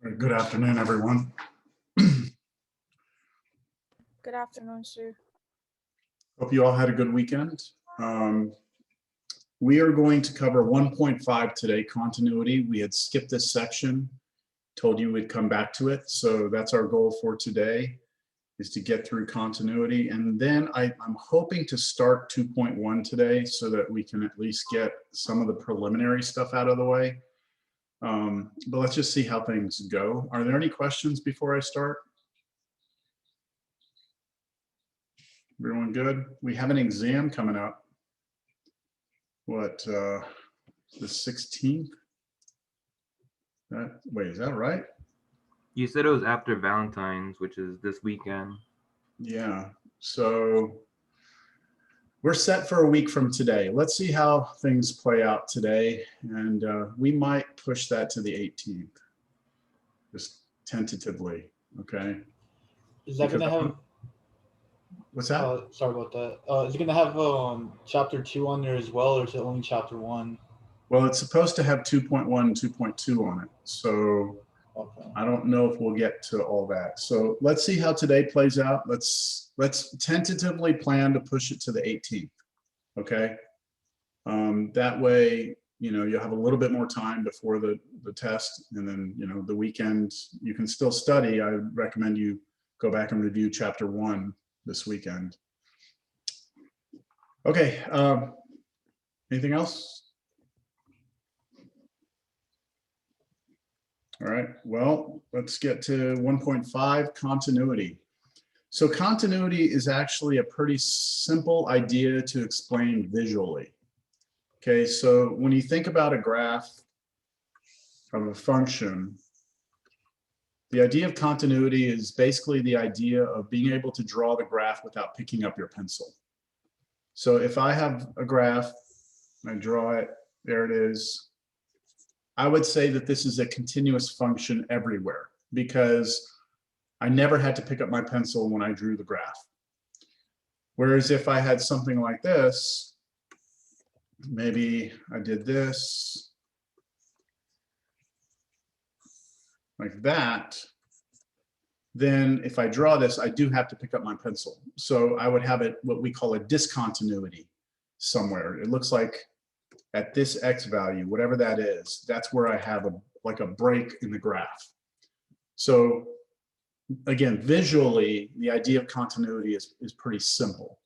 Good afternoon, everyone. Good afternoon, sir. Hope you all had a good weekend. We are going to cover 1.5 today, continuity. We had skipped this section, told you we'd come back to it. So that's our goal for today, is to get through continuity. And then I'm hoping to start 2.1 today so that we can at least get some of the preliminary stuff out of the way. But let's just see how things go. Are there any questions before I start? Everyone good? We have an exam coming up. What, the 16th? Wait, is that right? You said it was after Valentine's, which is this weekend. Yeah, so we're set for a week from today. Let's see how things play out today. And we might push that to the 18th, just tentatively, okay? Is that going to have... What's that? Sorry about that. Is it going to have chapter 2 on there as well, or is it only chapter 1? Well, it's supposed to have 2.1 and 2.2 on it. So okay. I don't know if we'll get to all that. So let's see how today plays out. Let's tentatively plan to push it to the 18th. Okay. That way, you know, you'll have a little bit more time before the test, and then, you know, the weekend you can still study. I recommend you go back and review chapter 1 this weekend. Okay. Anything else? All right, well, let's get to 1.5, continuity. So continuity is actually a pretty simple idea to explain visually. Okay, so when you think about a graph of a function, the idea of continuity is basically the idea of being able to draw the graph without picking up your pencil. So if I have a graph, I draw it, there it is. I would say that this is a continuous function everywhere because I never had to pick up my pencil when I drew the graph. Whereas if I had something like this, maybe I did this, like that, then if I draw this, I do have to pick up my pencil. So I would have it, what we call a discontinuity somewhere. It looks like at this X value, whatever that is, that's where I have like a break in the graph. So again, visually, the idea of continuity is pretty simple,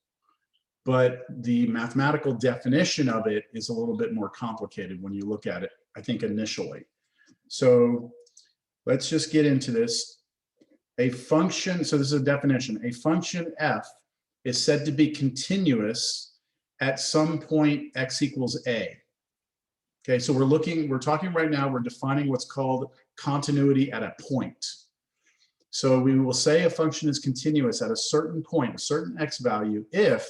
but the mathematical definition of it is a little bit more complicated when you look at it, I think, initially. So let's just get into this. A function, so this is a definition, a function f is said to be continuous at some point x equals a. Okay, so we're talking right now, we're defining what's called continuity at a point. So we will say a function is continuous at a certain point, a certain x value, if,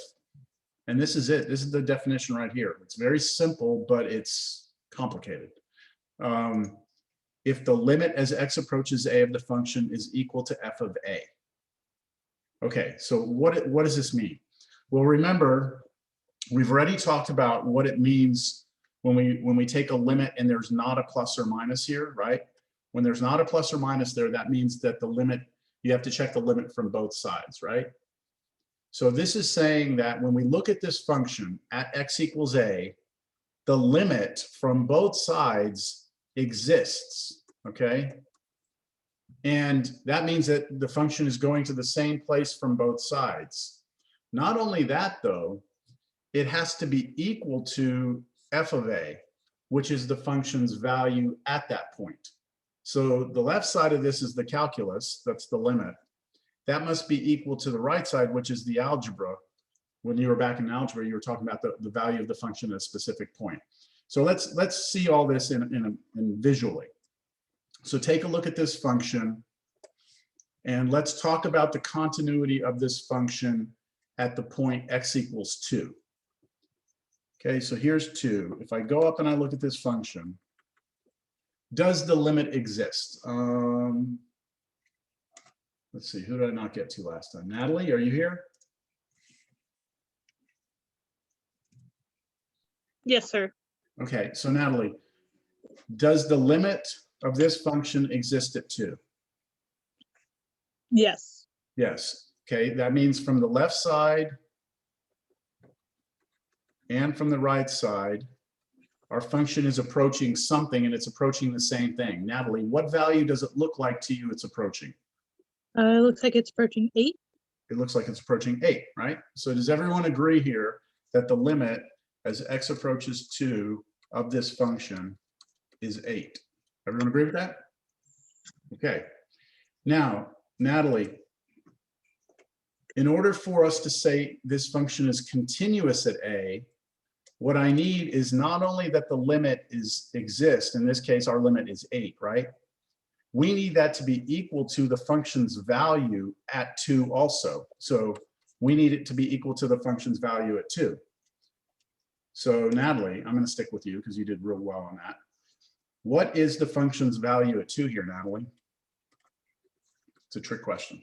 and this is it, this is the definition right here. It's very simple, but it's complicated. If the limit as x approaches a of the function is equal to f of a. Okay, so what does this mean? Well, remember, we've already talked about what it means when we take a limit and there's not a plus or minus here, right? When there's not a plus or minus there, that means that the limit, you have to check the limit from both sides, right? So this is saying that when we look at this function at x equals a, the limit from both sides exists, okay? And that means that the function is going to the same place from both sides. Not only that, though, it has to be equal to f of a, which is the function's value at that point. So the left side of this is the calculus, that's the limit. That must be equal to the right side, which is the algebra. When you were back in algebra, you were talking about the value of the function at a specific point. So let's see all this in visually. So take a look at this function, and let's talk about the continuity of this function at the point x equals 2. Okay, so here's 2. If I go up and I look at this function, does the limit exist? Let's see, who did I not get to last time? Natalie, are you here? Yes, sir. Okay, so Natalie, does the limit of this function exist at 2? Yes. Yes. Okay, that means from the left side and from the right side, our function is approaching something, and it's approaching the same thing. Natalie, what value does it look like to you it's approaching? It looks like it's approaching 8. It looks like it's approaching 8, right? So does everyone agree here that the limit as x approaches 2 of this function is 8? Everyone agree with that? Okay. Now, Natalie, in order for us to say this function is continuous at a, what I need is not only that the limit exists, in this case, our limit is 8, right? We need that to be equal to the function's value at 2 also. So we need it to be equal to the function's value at 2. So Natalie, I'm going to stick with you because you did real well on that. What is the function's value at 2 here, Natalie? It's a trick question.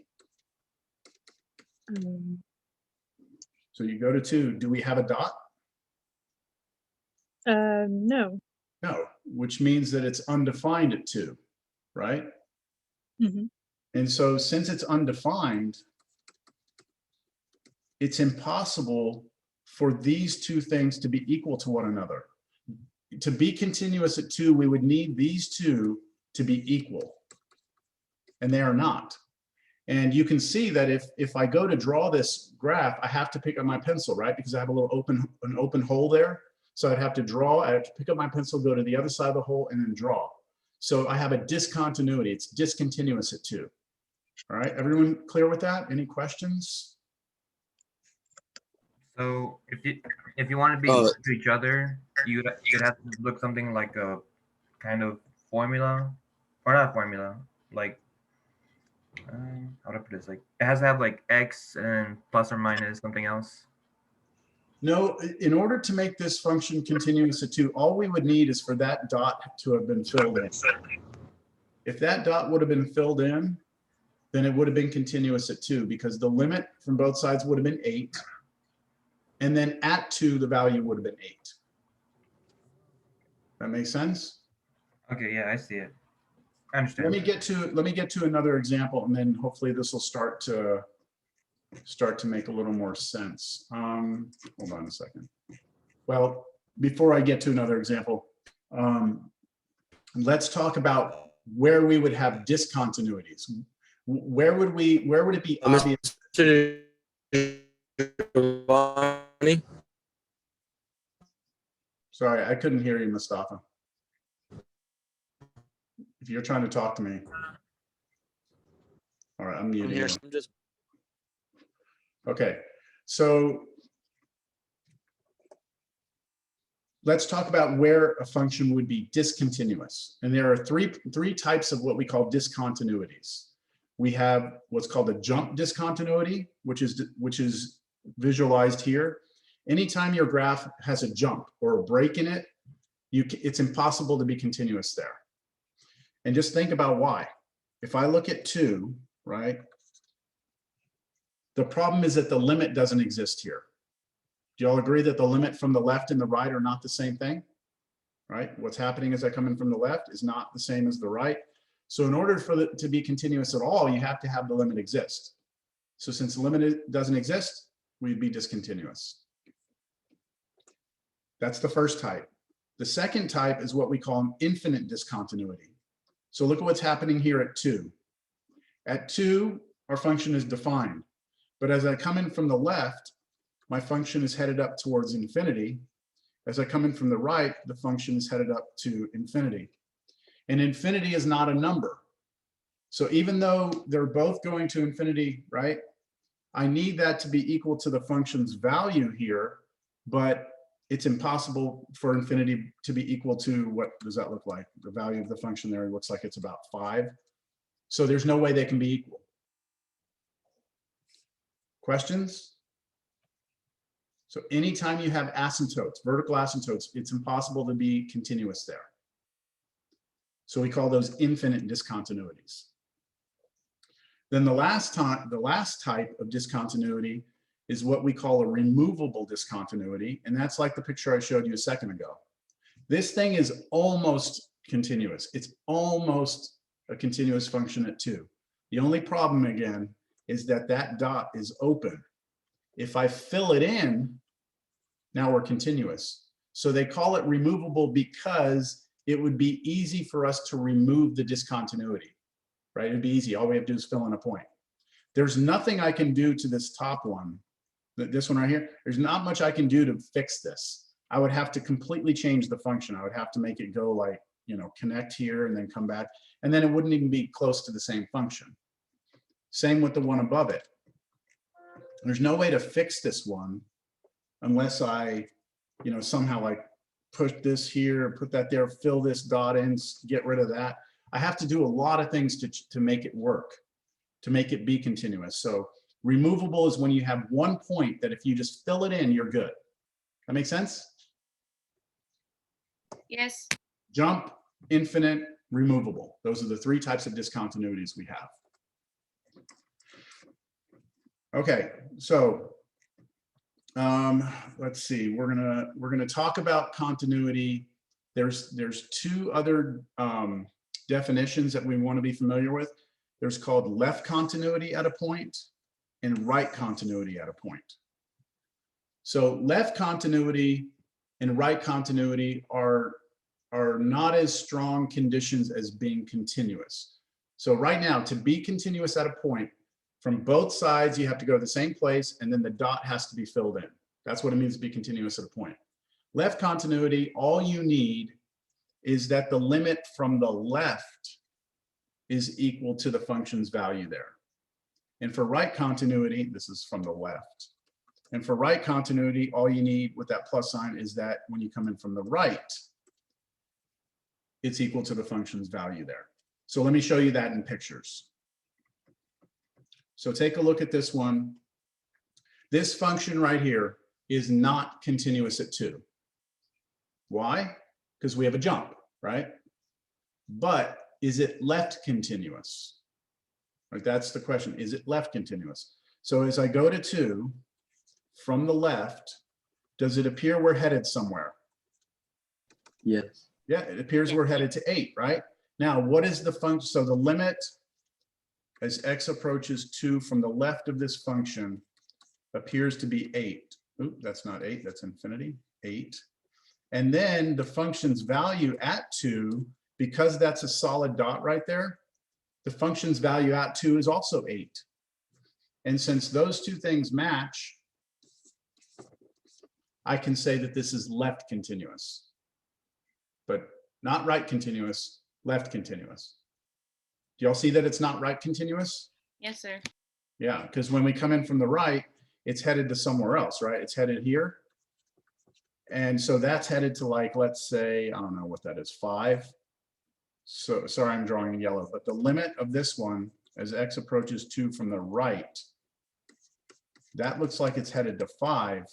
So you go to 2. Do we have a dot? No. No, which means that it's undefined at 2, right? Mhm. And so since it's undefined, it's impossible for these two things to be equal to one another. To be continuous at 2, we would need these two to be equal, and they are not. And you can see that if I go to draw this graph, I have to pick up my pencil, right? Because I have a little an open hole there. So I'd have to draw, I have to pick up my pencil, go to the other side of the hole, and then draw. So I have a discontinuity. It's discontinuous at 2. All right, everyone clear with that? Any questions? So if you want to be equal to each other, you'd have to look something like a kind of formula, or not formula, like how to put this? Like it has to have like x and plus or minus something else. No, in order to make this function continuous at 2, all we would need is for that dot to have been filled in. If that dot would have been filled in, then it would have been continuous at 2 because the limit from both sides would have been 8. And then at 2, the value would have been 8. That makes sense? Okay, yeah, I see it. I understand. Let me get to another example, and then hopefully this will start to make a little more sense. Hold on a second. Well, before I get to another example, let's talk about where we would have discontinuities. Where would it be obvious? Sorry, I couldn't hear you, Mustafa. If you're trying to talk to me. All right, I'm muting you. Okay, so let's talk about where a function would be discontinuous. And there are three types of what we call discontinuities. We have what's called a jump discontinuity, which is visualized here. Anytime your graph has a jump or a break in it, it's impossible to be continuous there. And just think about why. If I look at 2, right? The problem is that the limit doesn't exist here. Do y'all agree that the limit from the left and the right are not the same thing? Right? What's happening as I come in from the left is not the same as the right. So in order for it to be continuous at all, you have to have the limit exist. So since the limit doesn't exist, we'd be discontinuous. That's the first type. The second type is what we call an infinite discontinuity. So look at what's happening here at 2. At 2, our function is defined. But as I come in from the left, my function is headed up towards infinity. As I come in from the right, the function is headed up to infinity. And infinity is not a number. So even though they're both going to infinity, right? I need that to be equal to the function's value here, but it's impossible for infinity to be equal to, what does that look like? The value of the function there looks like it's about 5. So there's no way they can be equal. Questions? So anytime you have asymptotes, vertical asymptotes, it's impossible to be continuous there. So we call those infinite discontinuities. Then the last type of discontinuity is what we call a removable discontinuity, and that's like the picture I showed you a second ago. This thing is almost continuous. It's almost a continuous function at 2. The only problem again is that that dot is open. If I fill it in, now we're continuous. So they call it removable because it would be easy for us to remove the discontinuity, right? It'd be easy. All we have to do is fill in a point. There's nothing I can do to this top one, this one right here. There's not much I can do to fix this. I would have to completely change the function. I would have to make it go like, you know, connect here and then come back. And then it wouldn't even be close to the same function. Same with the one above it. There's no way to fix this one unless I, you know, somehow like push this here, put that there, fill this dot in, get rid of that. I have to do a lot of things to make it work, to make it be continuous. So removable is when you have one point that if you just fill it in, you're good. That makes sense? Yes. Jump, infinite, removable. Those are the 3 types of discontinuities we have. Okay, so let's see. We're gonna talk about continuity. There's 2 other definitions that we want to be familiar with. There's called left continuity at a point and right continuity at a point. So left continuity and right continuity are not as strong conditions as being continuous. So right now, to be continuous at a point, from both sides, you have to go to the same place, and then the dot has to be filled in. That's what it means to be continuous at a point. Left continuity, all you need is that the limit from the left is equal to the function's value there. And for right continuity, this is from the left. And for right continuity, all you need with that plus sign is that when you come in from the right, it's equal to the function's value there. So let me show you that in pictures. So take a look at this one. This function right here is not continuous at 2. Why? Because we have a jump, right? But is it left continuous? Like that's the question. Is it left continuous? So as I go to 2, from the left, does it appear we're headed somewhere? Yes. Yeah, it appears we're headed to 8, right? Now, what is the function? So the limit as x approaches 2 from the left of this function appears to be 8. Oop, that's not 8, that's infinity, 8. And then the function's value at 2, because that's a solid dot right there, the function's value at 2 is also 8. And since those 2 things match, I can say that this is left continuous, but not right continuous, left continuous. Do y'all see that it's not right continuous? Yes, sir. Yeah, because when we come in from the right, it's headed to somewhere else, right? It's headed here. And so that's headed to like, let's say, I don't know what that is, 5. So sorry, I'm drawing in yellow, but the limit of this one as x approaches 2 from the right, that looks like it's headed to 5,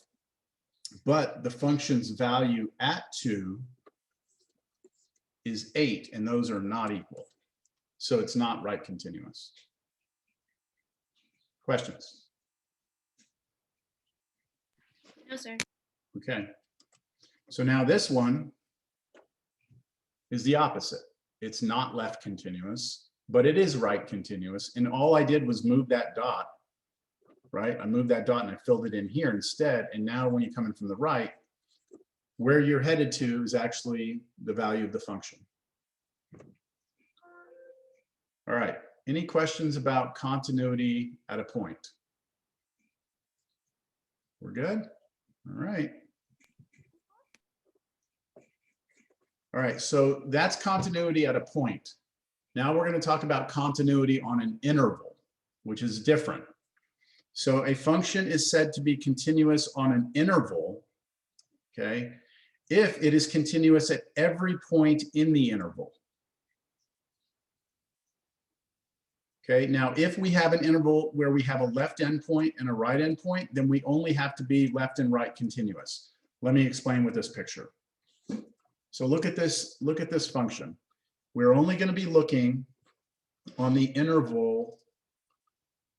but the function's value at 2 is 8, and those are not equal. So it's not right continuous. Questions? No, sir. Okay. So now this one is the opposite. It's not left continuous, but it is right continuous. And all I did was move that dot, right? I moved that dot and I filled it in here instead. And now when you come in from the right, where you're headed to is actually the value of the function. All right. Any questions about continuity at a point? We're good? All right. All right, so that's continuity at a point. Now we're going to talk about continuity on an interval, which is different. So a function is said to be continuous on an interval, okay, if it is continuous at every point in the interval. Okay, now if we have an interval where we have a left endpoint and a right endpoint, then we only have to be left and right continuous. Let me explain with this picture. So look at this function. We're only going to be looking on the interval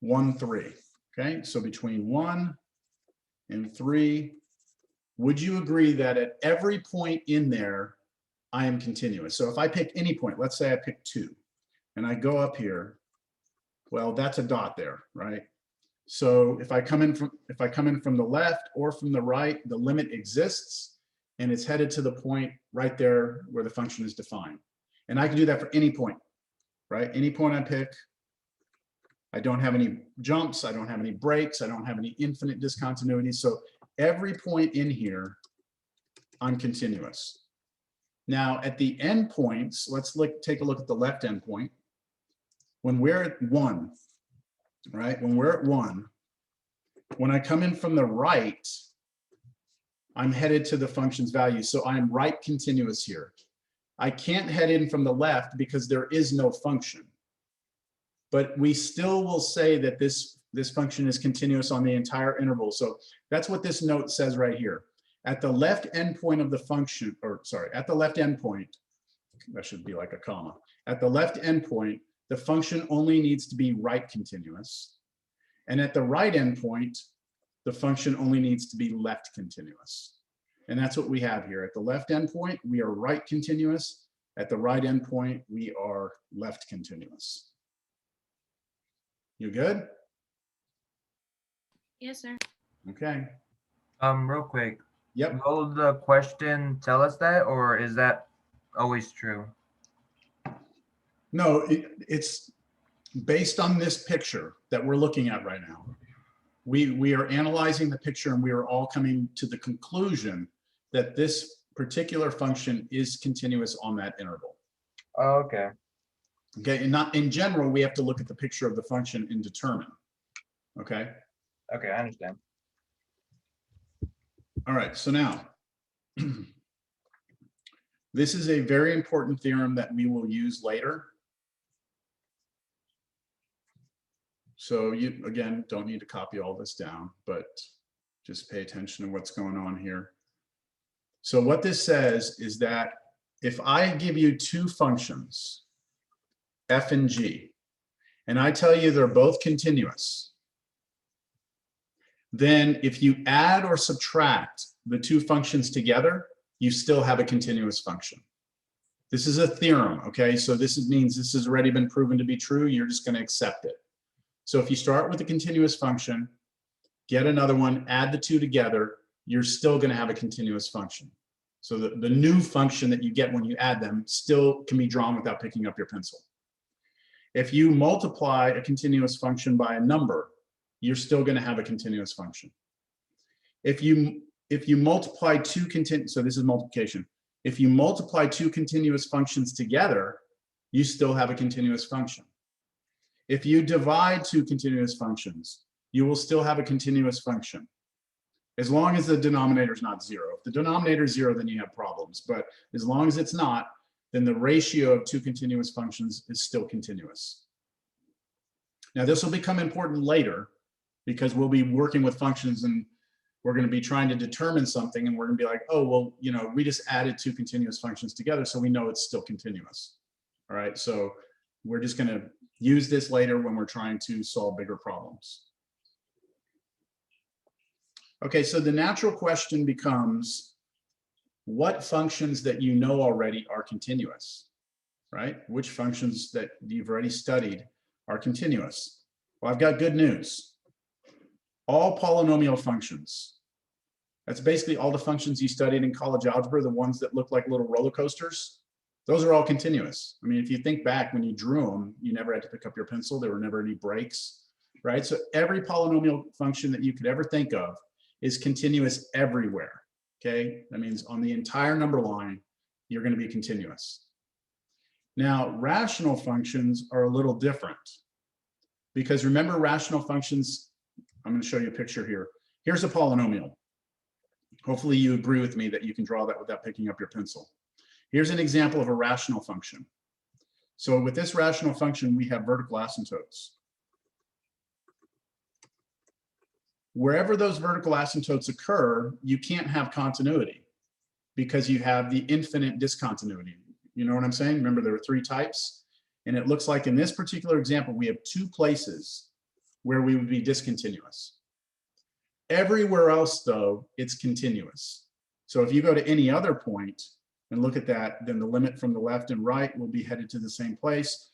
1, 3. Okay, so between 1 and 3, would you agree that at every point in there, I am continuous. So if I pick any point, let's say I pick 2, and I go up here, well, that's a dot there, right? So if I come in from the left or from the right, the limit exists, and it's headed to the point right there where the function is defined. And I can do that for any point, right? Any point I pick. I don't have any jumps, I don't have any breaks, I don't have any infinite discontinuity. So every point in here, I'm continuous. Now at the endpoints, let's take a look at the left endpoint. When we're at 1, right? When we're at 1, when I come in from the right, I'm headed to the function's value. So I'm right continuous here. I can't head in from the left because there is no function. But we still will say that this function is continuous on the entire interval. So that's what this note says right here. At the left endpoint of the function, or sorry, at the left endpoint, that should be like a comma. At the left endpoint, the function only needs to be right continuous. And at the right endpoint, the function only needs to be left continuous. And that's what we have here. At the left endpoint, we are right continuous. At the right endpoint, we are left continuous. You good? Yes, sir. Okay. Real quick. Yep. Will the question tell us that, or is that always true? No, it's based on this picture that we're looking at right now. We are analyzing the picture, and we are all coming to the conclusion that this particular function is continuous on that interval. Oh, okay. Okay, and not in general, we have to look at the picture of the function and determine. Okay. Okay, I understand. All right, so now this is a very important theorem that we will use later. So you, again, don't need to copy all this down, but just pay attention to what's going on here. So what this says is that if I give you 2 functions, f and g, and I tell you they're both continuous, then if you add or subtract the 2 functions together, you still have a continuous function. This is a theorem, okay? So this means this has already been proven to be true. You're just going to accept it. So if you start with a continuous function, get another one, add the 2 together, you're still going to have a continuous function. So the new function that you get when you add them still can be drawn without picking up your pencil. If you multiply a continuous function by a number, you're still going to have a continuous function. If you multiply 2 continuous, so this is multiplication. If you multiply 2 continuous functions together, you still have a continuous function. If you divide 2 continuous functions, you will still have a continuous function, as long as the denominator is not 0. If the denominator is 0, then you have problems. But as long as it's not, then the ratio of 2 continuous functions is still continuous. Now, this will become important later because we'll be working with functions and we're going to be trying to determine something, and we're going to be like, oh, well, you know, we just added 2 continuous functions together, so we know it's still continuous. All right, so we're just going to use this later when we're trying to solve bigger problems. Okay, so the natural question becomes, what functions that you know already are continuous, right? Which functions that you've already studied are continuous? Well, I've got good news. All polynomial functions, that's basically all the functions you studied in college algebra, the ones that look like little roller coasters, those are all continuous. I mean, if you think back when you drew them, you never had to pick up your pencil, there were never any breaks, right? So every polynomial function that you could ever think of is continuous everywhere, okay? That means on the entire number line, you're going to be continuous. Now, rational functions are a little different because remember, rational functions, I'm going to show you a picture here. Here's a polynomial. Hopefully you agree with me that you can draw that without picking up your pencil. Here's an example of a rational function. So with this rational function, we have vertical asymptotes. Wherever those vertical asymptotes occur, you can't have continuity because you have the infinite discontinuity. You know what I'm saying? Remember, there are 3 types. And it looks like in this particular example, we have 2 places where we would be discontinuous. Everywhere else, though, it's continuous. So if you go to any other point, and look at that, then the limit from the left and right will be headed to the same place.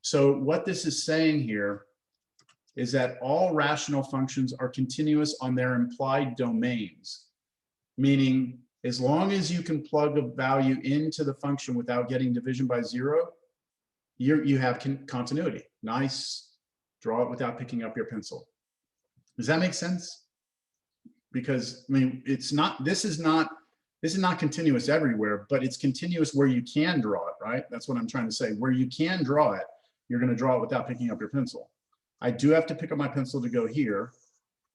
So what this is saying here is that all rational functions are continuous on their implied domains, meaning as long as you can plug a value into the function without getting division by 0, you have continuity. Nice. Draw it without picking up your pencil. Does that make sense? Because I mean, this is not continuous everywhere, but it's continuous where you can draw it, right? That's what I'm trying to say. Where you can draw it, you're going to draw it without picking up your pencil. I do have to pick up my pencil to go here,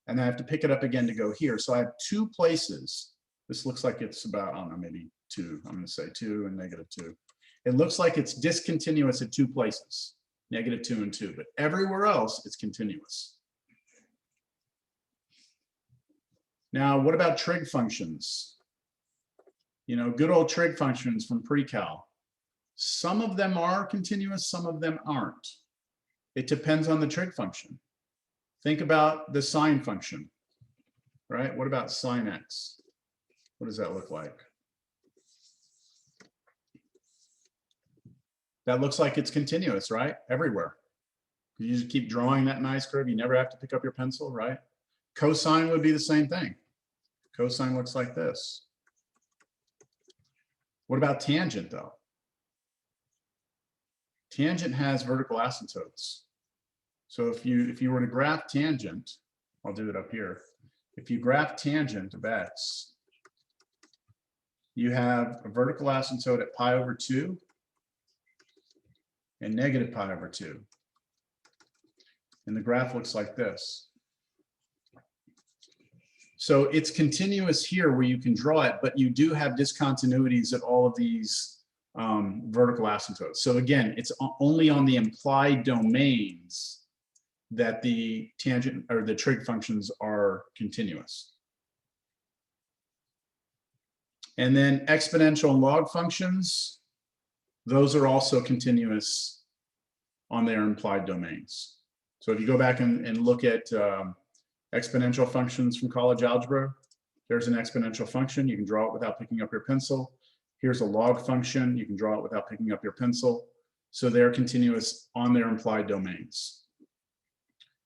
and I have to pick it up again to go here. So I have 2 places. This looks like it's about, I don't know, maybe 2. I'm going to say 2 and -2. It looks like it's discontinuous at 2 places, -2 and 2, but everywhere else it's continuous. Now, what about trig functions? You know, good old trig functions from pre-cal. Some of them are continuous, some of them aren't. It depends on the trig function. Think about the sine function, right? What about sine x? What does that look like? That looks like it's continuous, right? Everywhere. You just keep drawing that nice curve. You never have to pick up your pencil, right? Cosine would be the same thing. Cosine looks like this. What about tangent, though? Tangent has vertical asymptotes. So if you were to graph tangent, I'll do it up here. If you graph tangent of x, you have a vertical asymptote at pi/2 and -pi/2. And the graph looks like this. So it's continuous here where you can draw it, but you do have discontinuities at all of these vertical asymptotes. So again, it's only on the implied domains that the tangent or the trig functions are continuous. And then exponential and log functions, those are also continuous on their implied domains. So if you go back and look at exponential functions from college algebra, there's an exponential function. You can draw it without picking up your pencil. Here's a log function. You can draw it without picking up your pencil. So they're continuous on their implied domains.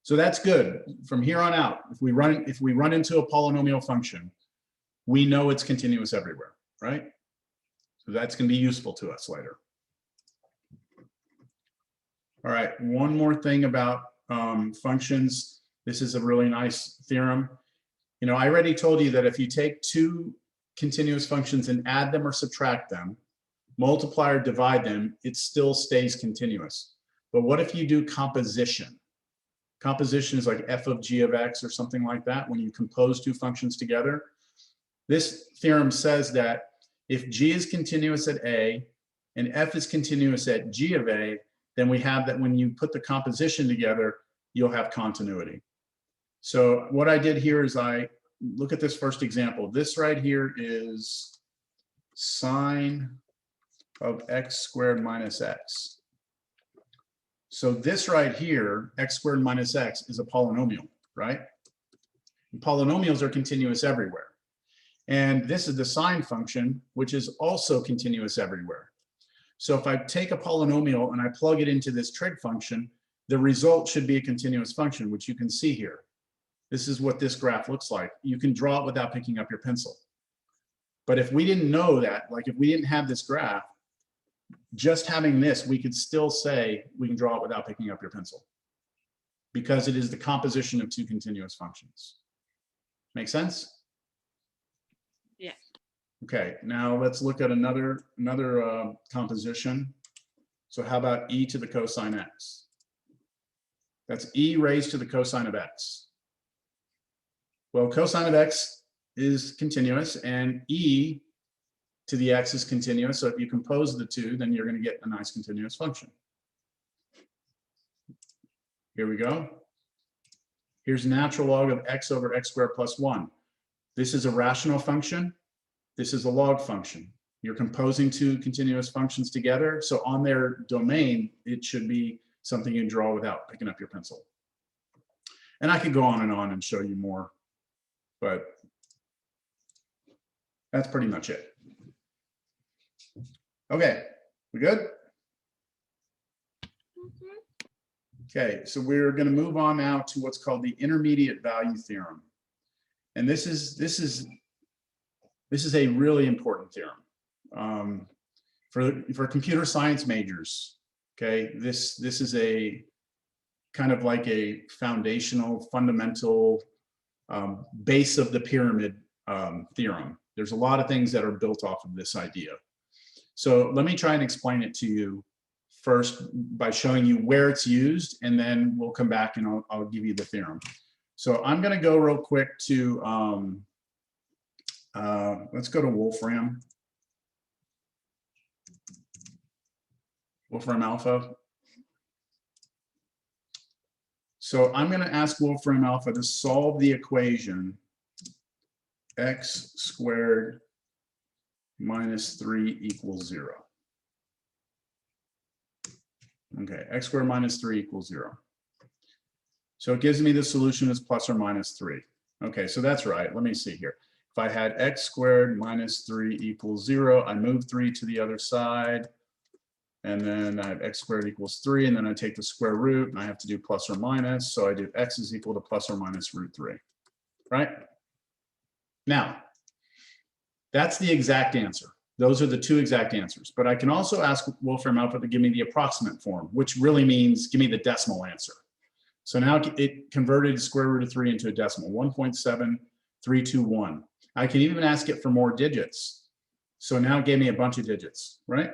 So that's good. From here on out, if we run into a polynomial function, we know it's continuous everywhere, right? So that's going to be useful to us later. All right, one more thing about functions. This is a really nice theorem. You know, I already told you that if you take 2 continuous functions and add them or subtract them, multiply or divide them, it still stays continuous. But what if you do composition? Composition is like f of g of x or something like that when you compose 2 functions together. This theorem says that if g is continuous at a and f is continuous at g of a, then we have that when you put the composition together, you'll have continuity. So what I did here is I look at this first example. This right here is sine of x squared minus x. So this right here, x squared minus x, is a polynomial, right? And polynomials are continuous everywhere. And this is the sine function, which is also continuous everywhere. So if I take a polynomial and I plug it into this trig function, the result should be a continuous function, which you can see here. This is what this graph looks like. You can draw it without picking up your pencil. But if we didn't know that, like if we didn't have this graph, just having this, we could still say we can draw it without picking up your pencil because it is the composition of 2 continuous functions. Make sense? Yes. Okay, now let's look at another composition. So how about e to the cosine x? That's e raised to the cosine of x. Well, cosine of x is continuous and e to the x is continuous. So if you compose the 2, then you're going to get a nice continuous function. Here we go. Here's natural log of x over x squared plus 1. This is a rational function. This is a log function. You're composing 2 continuous functions together. So on their domain, it should be something you draw without picking up your pencil. And I could go on and show you more, but that's pretty much it. Okay, we good? Okay, so we're going to move on now to what's called the intermediate value theorem. And this is a really important theorem for computer science majors. Okay, this is a kind of like a foundational, fundamental base of the pyramid theorem. There's a lot of things that are built off of this idea. So let me try and explain it to you first by showing you where it's used, and then we'll come back and I'll give you the theorem. So I'm going to go real quick to, let's go to Wolfram Alpha. So I'm going to ask Wolfram Alpha to solve the equation x squared minus 3 equals 0. Okay, x squared minus 3 equals 0. So it gives me the solution is plus or minus 3. Okay, so that's right. Let me see here. If I had x squared minus 3 equals 0, I move 3 to the other side. And then I have x squared equals 3, and then I take the square root, and I have to do plus or minus. So I do x is equal to plus or minus root 3, right? Now, that's the exact answer. Those are the two exact answers. But I can also ask Wolfram Alpha to give me the approximate form, which really means give me the decimal answer. So now it converted square root of 3 into a decimal, 1.7321. I can even ask it for more digits. So now it gave me a bunch of digits, right?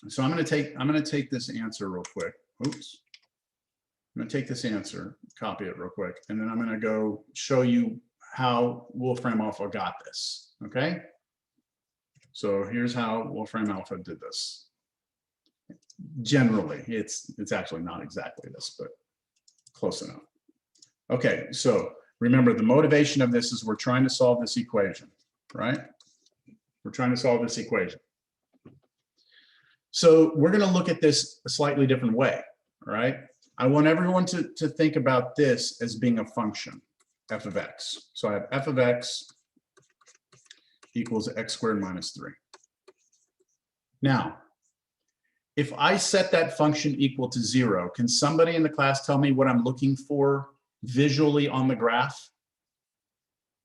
So I'm going to take this answer real quick. Oops. I'm going to take this answer, copy it real quick, and then I'm going to go show you how Wolfram Alpha got this. Okay. So here's how Wolfram Alpha did this. Generally, it's actually not exactly this, but close enough. Okay, so remember the motivation of this is we're trying to solve this equation, right? We're trying to solve this equation. So we're going to look at this a slightly different way, all right? I want everyone to think about this as being a function, f of x. So I have f of x equals x squared minus 3. Now, if I set that function equal to 0, can somebody in the class tell me what I'm looking for visually on the graph?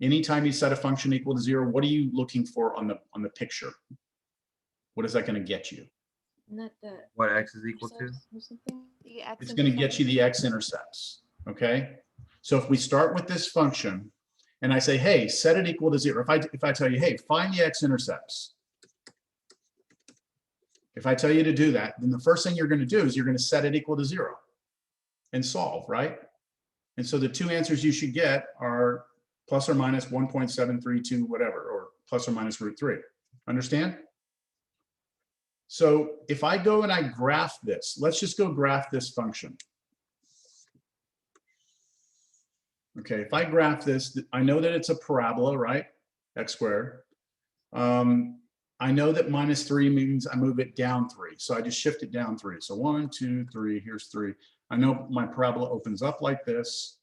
Anytime you set a function equal to 0, what are you looking for on the picture? What is that going to get you? Not the What x is equal to? or something. The x It's going to get you the x-intercepts, okay? So if we start with this function, and I say, hey, set it equal to 0. If I tell you, hey, find the x-intercepts. If I tell you to do that, then the first thing you're going to do is you're going to set it equal to 0 and solve, right? And so the two answers you should get are plus or minus 1.732 whatever, or plus or minus root 3. Understand? So if I go and I graph this, let's just go graph this function. Okay, if I graph this, I know that it's a parabola, right? X squared. I know that minus 3 means I move it down 3. So I just shift it down 3. So 1, 2, 3, here's 3. I know my parabola opens up like this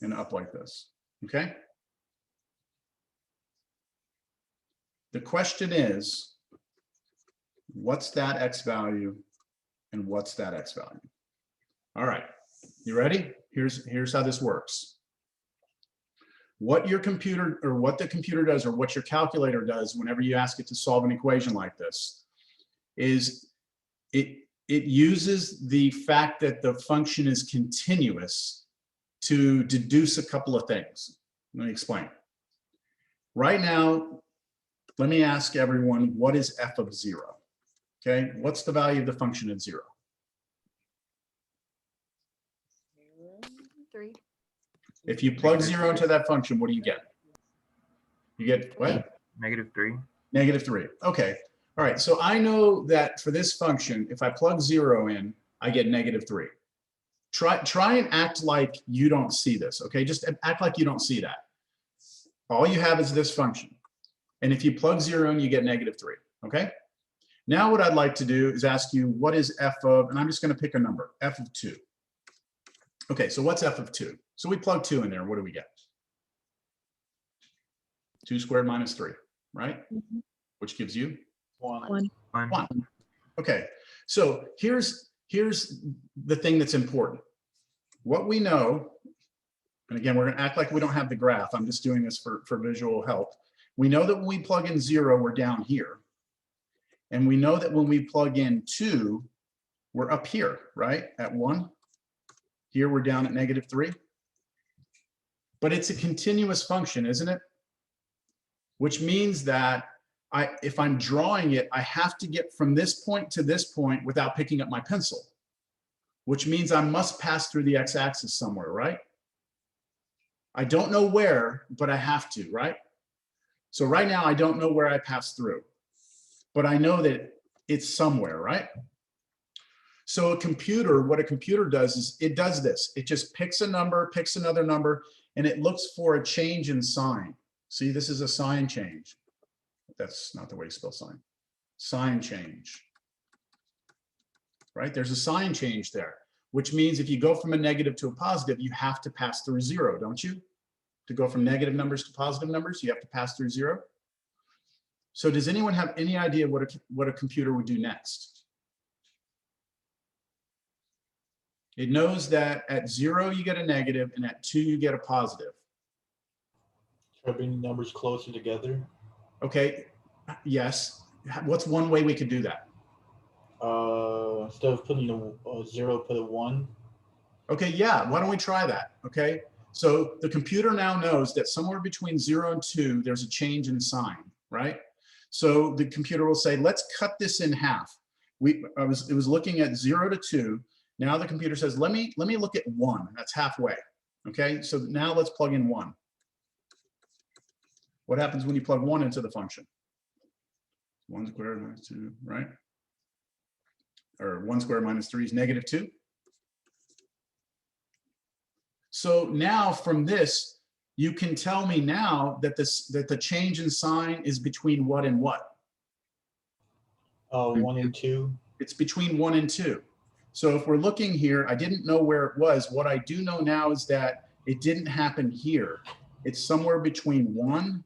and up like this, okay? The question is, what's that x value and what's that x value? All right, you ready? Here's how this works. What your computer, or what the computer does, or what your calculator does whenever you ask it to solve an equation like this, is it uses the fact that the function is continuous to deduce a couple of things. Let me explain. Right now, let me ask everyone, what is f of 0? Okay, what's the value of the function at 0? 3. If you plug 0 into that function, what do you get? You get what? -3. -3. Okay. All right. So I know that for this function, if I plug 0 in, I get -3. Try and act like you don't see this. Okay. Just act like you don't see that. All you have is this function. And if you plug 0 in, you get -3. Okay. Now what I'd like to do is ask you, what is f of, and I'm just going to pick a number, f of 2. Okay. So what's f of 2? So we plug 2 in there. What do we get? 2 squared minus 3, right? Mhm. Which gives you 1. One. Okay, so here's the thing that's important. What we know, and again, we're gonna act like we don't have the graph. I'm just doing this for visual help. We know that when we plug in 0, we're down here. And we know that when we plug in 2, we're up here, right? At 1. Here we're down at -3. But it's a continuous function, isn't it? Which means that if I'm drawing it, I have to get from this point to this point without picking up my pencil, which means I must pass through the x-axis somewhere, right? I don't know where, but I have to, right? So right now, I don't know where I pass through, but I know that it's somewhere, right? So what a computer does is it does this. It just picks a number, picks another number, and it looks for a change in sign. See, this is a sign change. That's not the way you spell sign. Sign change. Right? There's a sign change there, which means if you go from a negative to a positive, you have to pass through 0, don't you? To go from negative numbers to positive numbers, you have to pass through 0. So does anyone have any idea what a computer would do next? It knows that at 0, you get a negative, and at 2, you get a positive. Try bringing numbers closer together. Okay, yes. What's one way we could do that? Instead of putting a 0, put a 1. Okay, yeah, why don't we try that? Okay, so the computer now knows that somewhere between 0 and 2, there's a change in sign, right? So the computer will say, let's cut this in half. It was looking at 0 to 2. Now the computer says, let me look at 1. That's halfway. Okay, so now let's plug in 1. What happens when you plug 1 into the function? 1 squared minus 2, right? Or 1 squared minus 3 is -2. So now from this, you can tell me now that the change in sign is between what and what? 1 and 2. It's between 1 and 2. So if we're looking here, I didn't know where it was. What I do know now is that it didn't happen here. It's somewhere between 1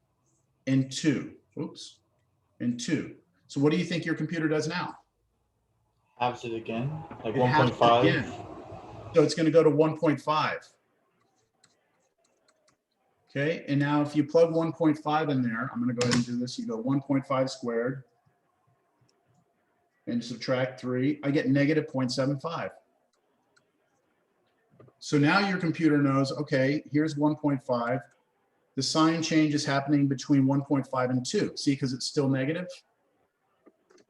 and 2. Oops, and 2. So what do you think your computer does now? Halves it again, like It halves it 1.5. again. So it's going to go to 1.5. Okay, and now if you plug 1.5 in there, I'm going to go ahead and do this. You go 1.5 squared and subtract 3. I get -0.75. So now your computer knows, okay, here's 1.5. The sign change is happening between 1.5 and 2. See, because it's still negative.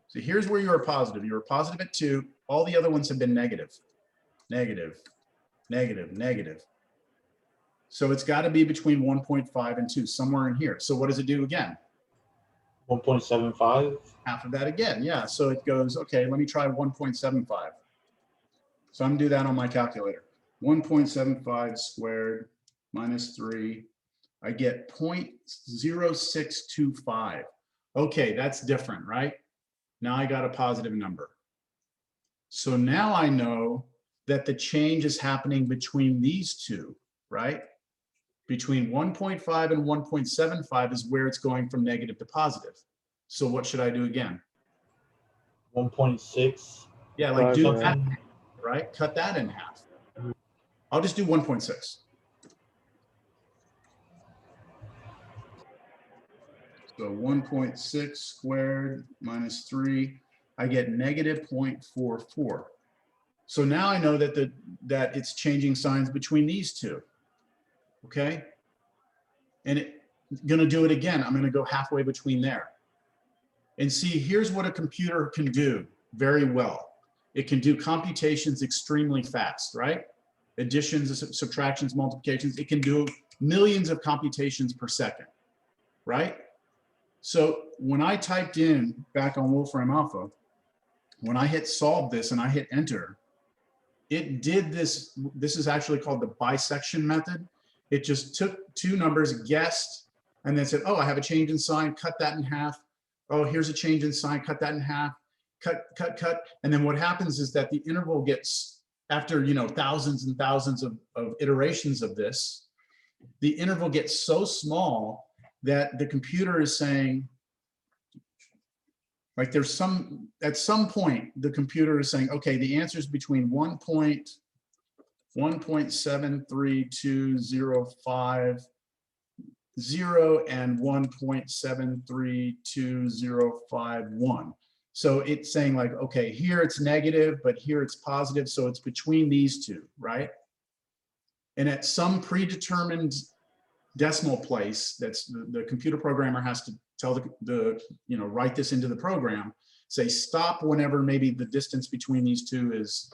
So here's where you were positive. You were positive at 2. All the other ones have been negative. Negative, negative, negative. So it's got to be between 1.5 and 2, somewhere in here. So what does it do again? 1.75. Half of that again, yeah. So it goes, okay, let me try 1.75. So I'm gonna do that on my calculator. 1.75 squared minus 3. I get 0.0625. Okay, that's different, right? Now I got a positive number. So now I know that the change is happening between these two, right? Between 1.5 and 1.75 is where it's going from negative to positive. So what should I do again? 1.6. Yeah, like do that, something. right? Cut that in half. I'll just do 1.6. So 1.6 squared minus 3, I get -0.44. So now I know that that it's changing signs between these two. Okay, and it's gonna do it again. I'm gonna go halfway between there. And see, here's what a computer can do very well. It can do computations extremely fast, right? Additions, subtractions, multiplications. It can do millions of computations per second, right? So when I typed in back on Wolfram Alpha, when I hit solve this and I hit enter, it did this. This is actually called the bisection method. It just took two numbers, guessed, and then said, oh, I have a change in sign, cut that in half. Oh, here's a change in sign, cut that in half, cut, cut, cut. And then what happens is that the interval gets, after thousands and thousands of iterations of this, the interval gets so small that the computer is saying, Like there's at some point, the computer is saying, okay, the answer is between 1.73205 and 1.732051. So it's saying like, okay, here it's negative, but here it's positive. So it's between these two, right? And at some predetermined decimal place, that's the computer programmer has to tell write this into the program, say stop whenever maybe the distance between these two is,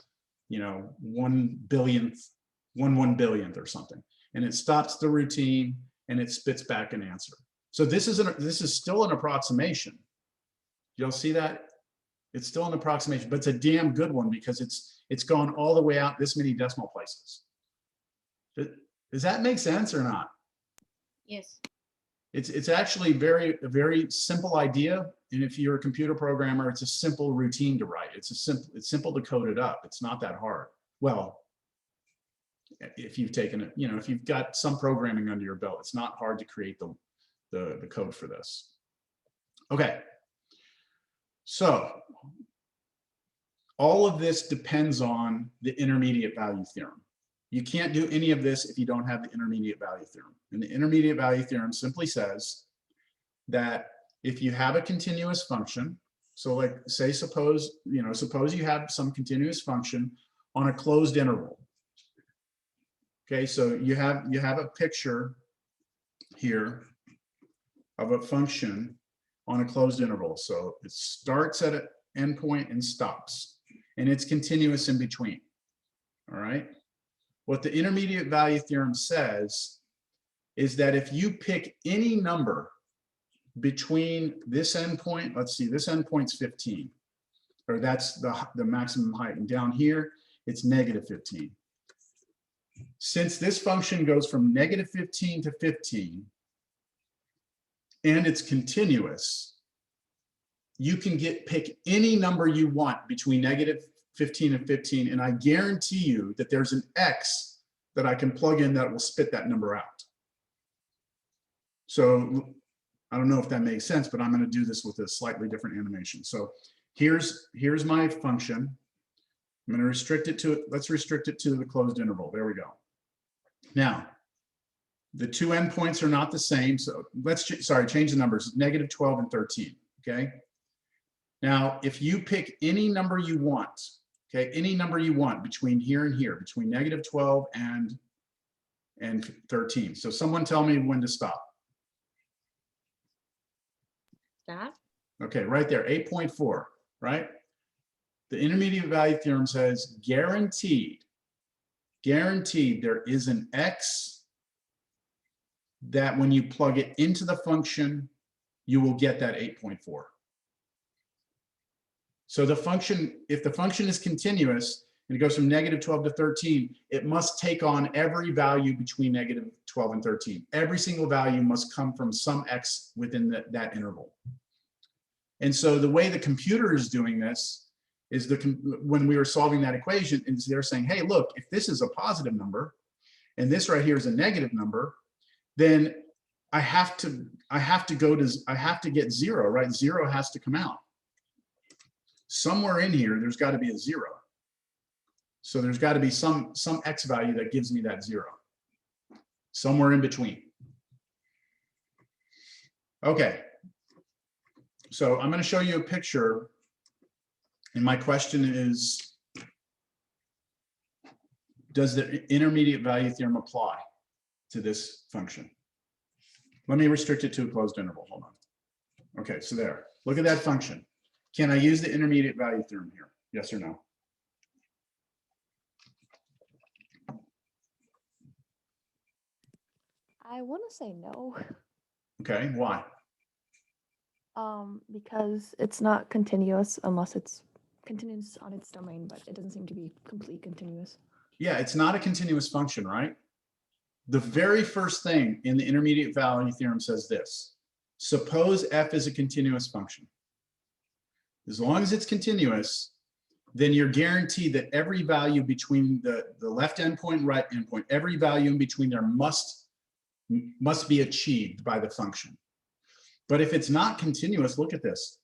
1 billionth or something. And it stops the routine and it spits back an answer. So this is still an approximation. You'll see that? It's still an approximation, but it's a damn good one because it's gone all the way out this many decimal places. Does that make sense or not? Yes. It's actually a very simple idea. And if you're a computer programmer, it's a simple routine to write. It's simple to code it up. It's not that hard. Well, if you've taken it, if you've got some programming under your belt, it's not hard to create the code for this. Okay. So all of this depends on the intermediate value theorem. You can't do any of this if you don't have the intermediate value theorem. And the intermediate value theorem simply says that if you have a continuous function, so like suppose you have some continuous function on a closed interval. Okay, so you have a picture here of a function on a closed interval. So it starts at an endpoint and stops, and it's continuous in between. All right. What the intermediate value theorem says is that if you pick any number between this endpoint, let's see, this endpoint's 15, or that's the maximum height, and down here it's -15. Since this function goes from -15 to 15, and it's continuous, you can pick any number you want between -15 and 15, and I guarantee you that there's an X that I can plug in that will spit that number out. So I don't know if that makes sense, but I'm going to do this with a slightly different animation. So here's my function. I'm going to restrict it to, let's restrict it to the closed interval. There we go. Now, the two endpoints are not the same. So let's, change the numbers, -12 and 13, okay? Now, if you pick any number you want, okay, any number you want between here and here, between -12 and 13. So someone tell me when to stop. Stop. Okay, right there, 8.4, right? The intermediate value theorem says guaranteed there is an X that when you plug it into the function, you will get that 8.4. So the function, if the function is continuous and it goes from -12 to 13, it must take on every value between -12 and 13. Every single value must come from some X within that interval. And so the way the computer is doing this is when we were solving that equation, is they're saying, hey, look, if this is a positive number and this right here is a negative number, then I have to get 0, right? 0 has to come out. Somewhere in here, there's got to be a 0. So there's got to be some X value that gives me that 0. Somewhere in between. Okay. So I'm going to show you a picture. And my question is, does the intermediate value theorem apply to this function? Let me restrict it to a closed interval. Hold on. Okay, so there. Look at that function. Can I use the intermediate value theorem here? Yes or no? I want to say no. Okay, why? Because it's not continuous unless it's continuous on its domain, but it doesn't seem to be completely continuous. Yeah, it's not a continuous function, right? The very first thing in the intermediate value theorem says this: suppose f is a continuous function. As long as it's continuous, then you're guaranteed that every value between the left endpoint and right endpoint, every value in between there must be achieved by the function. But if it's not continuous, look at this.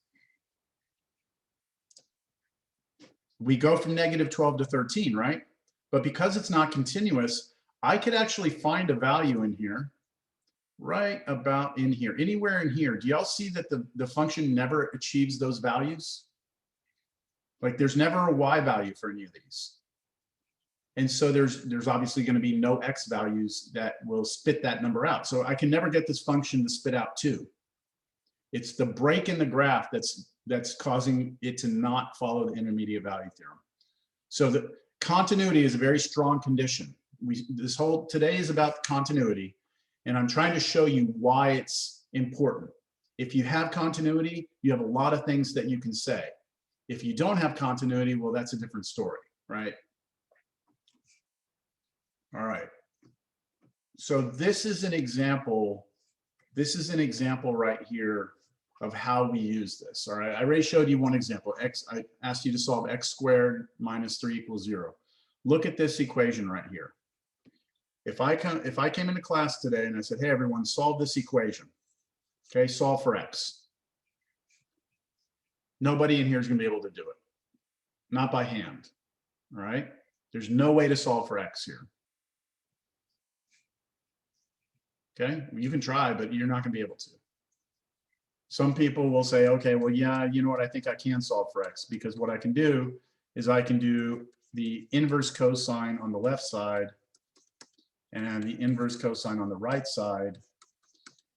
we go from -12 to 13, right? But because it's not continuous, I could actually find a value in here, right about in here, anywhere in here. Do y'all see that the function never achieves those values? Like there's never a y value for any of these. And so there's obviously going to be no x values that will spit that number out. So I can never get this function to spit out 2. It's the break in the graph that's causing it to not follow the intermediate value theorem. So the continuity is a very strong condition. Today is about continuity, and I'm trying to show you why it's important. If you have continuity, you have a lot of things that you can say. If you don't have continuity, well, that's a different story, right? All right. So this is an example. This is an example right here of how we use this. All right. I already showed you one example. I asked you to solve x squared minus 3 = 0. Look at this equation right here. If I came into class today and I said, hey, everyone, solve this equation. Okay, solve for x. Nobody in here is going to be able to do it. Not by hand. All right. There's no way to solve for x here. Okay, you can try, but you're not going to be able to. Some people will say, okay, well, yeah, you know what? I think I can solve for x, because what I can do is I can do the inverse cosine on the left side and the inverse cosine on the right side.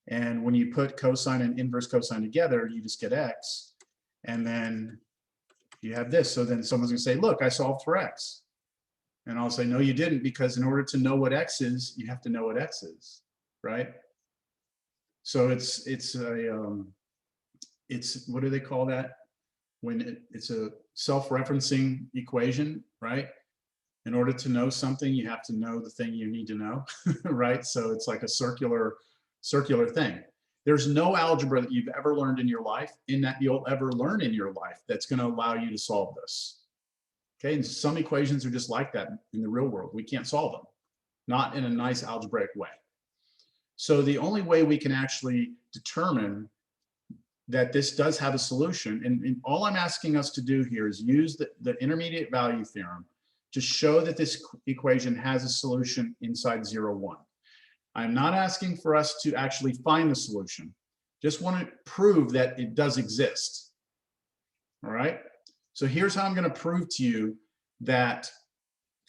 And when you put cosine and inverse cosine together, you just get x. And then you have this. So then someone's going to say, look, I solved for x. And I'll say, no, you didn't, because in order to know what x is, you have to know what x is. Right? So it's what do they call that? When it's a self-referencing equation, right? In order to know something, you have to know the thing you need to know, right? So it's like a circular thing. There's no algebra that you've ever learned in your life, in that you'll ever learn in your life, that's going to allow you to solve this. Okay, and some equations are just like that in the real world. We can't solve them, not in a nice algebraic way. So the only way we can actually determine that this does have a solution, and all I'm asking us to do here is use the intermediate value theorem to show that this equation has a solution inside 0, 1. I'm not asking for us to actually find the solution. Just want to prove that it does exist. All right. So here's how I'm going to prove to you that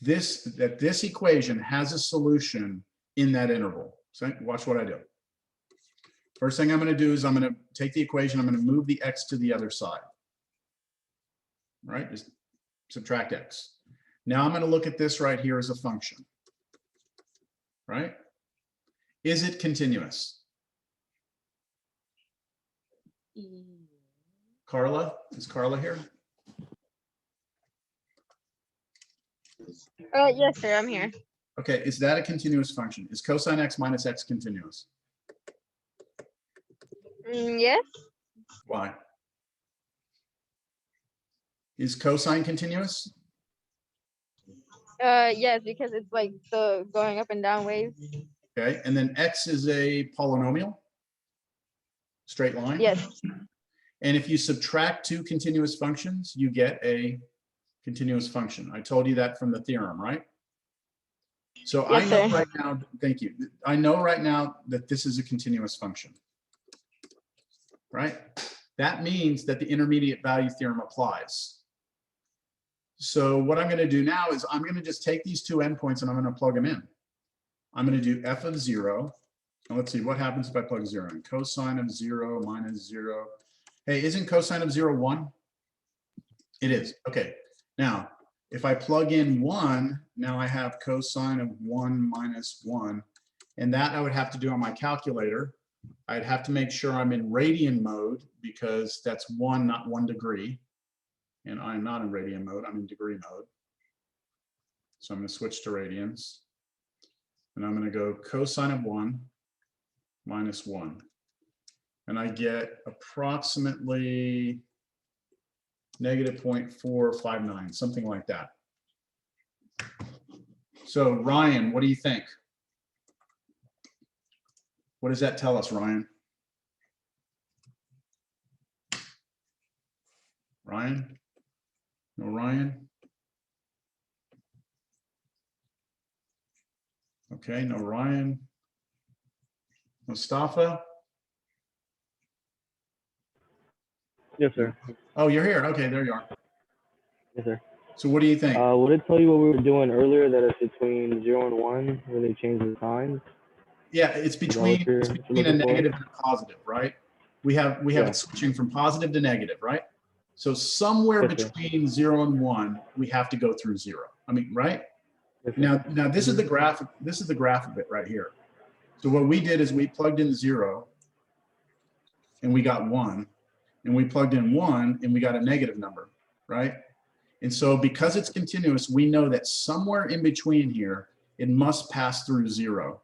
this equation has a solution in that interval. So watch what I do. First thing I'm going to do is I'm going to take the equation, I'm going to move the x to the other side. Right? Just subtract x. Now I'm going to look at this right here as a function. Right? Is it continuous? Carla? Is Carla here? Yes, sir, I'm here. Okay, is that a continuous function? Is cosine x minus x continuous? Yes. Why? Is cosine continuous? Yes, because it's like the going up and down waves. Okay, and then x is a polynomial? Straight line? Yes. And if you subtract 2 continuous functions, you get a continuous function. I told you that from the theorem, right? So Yes, I know sir. right now, thank you. I know right now that this is a continuous function, right? That means that the intermediate value theorem applies. So what I'm going to do now is I'm going to just take these 2 endpoints and I'm going to plug them in. I'm going to do f of 0. And let's see what happens if I plug 0 in. Cosine of 0 minus 0. Hey, isn't cosine of 0 1? It is. Okay. Now, if I plug in 1, now I have cosine of 1 minus 1. And that I would have to do on my calculator. I'd have to make sure I'm in radian mode, because that's 1, not 1 degree. And I'm not in radian mode, I'm in degree mode. So I'm going to switch to radians. And I'm going to go cosine of 1 minus 1. And I get approximately negative 0.459, something like that. So Ryan, what do you think? What does that tell us, Ryan? Ryan? No Ryan? Okay, no Ryan. Mustafa? Yes, sir. Oh, you're here. Okay, there you are. Yes, sir. So what do you think? Would it tell you what we were doing earlier, that it's between 0 and 1 when they change the signs? Yeah, it's between you're a looking for? negative and a positive, right? We have Yeah. it switching from positive to negative, right? So somewhere Yes, sir. between 0 and 1, we have to go through 0. I mean, right? Yes, sir. Now this is the graph. This is the graph of it right here. So what we did is we plugged in 0 and we got 1, and we plugged in 1 and we got a negative number, right? And so because it's continuous, we know that somewhere in between here, it must pass through 0.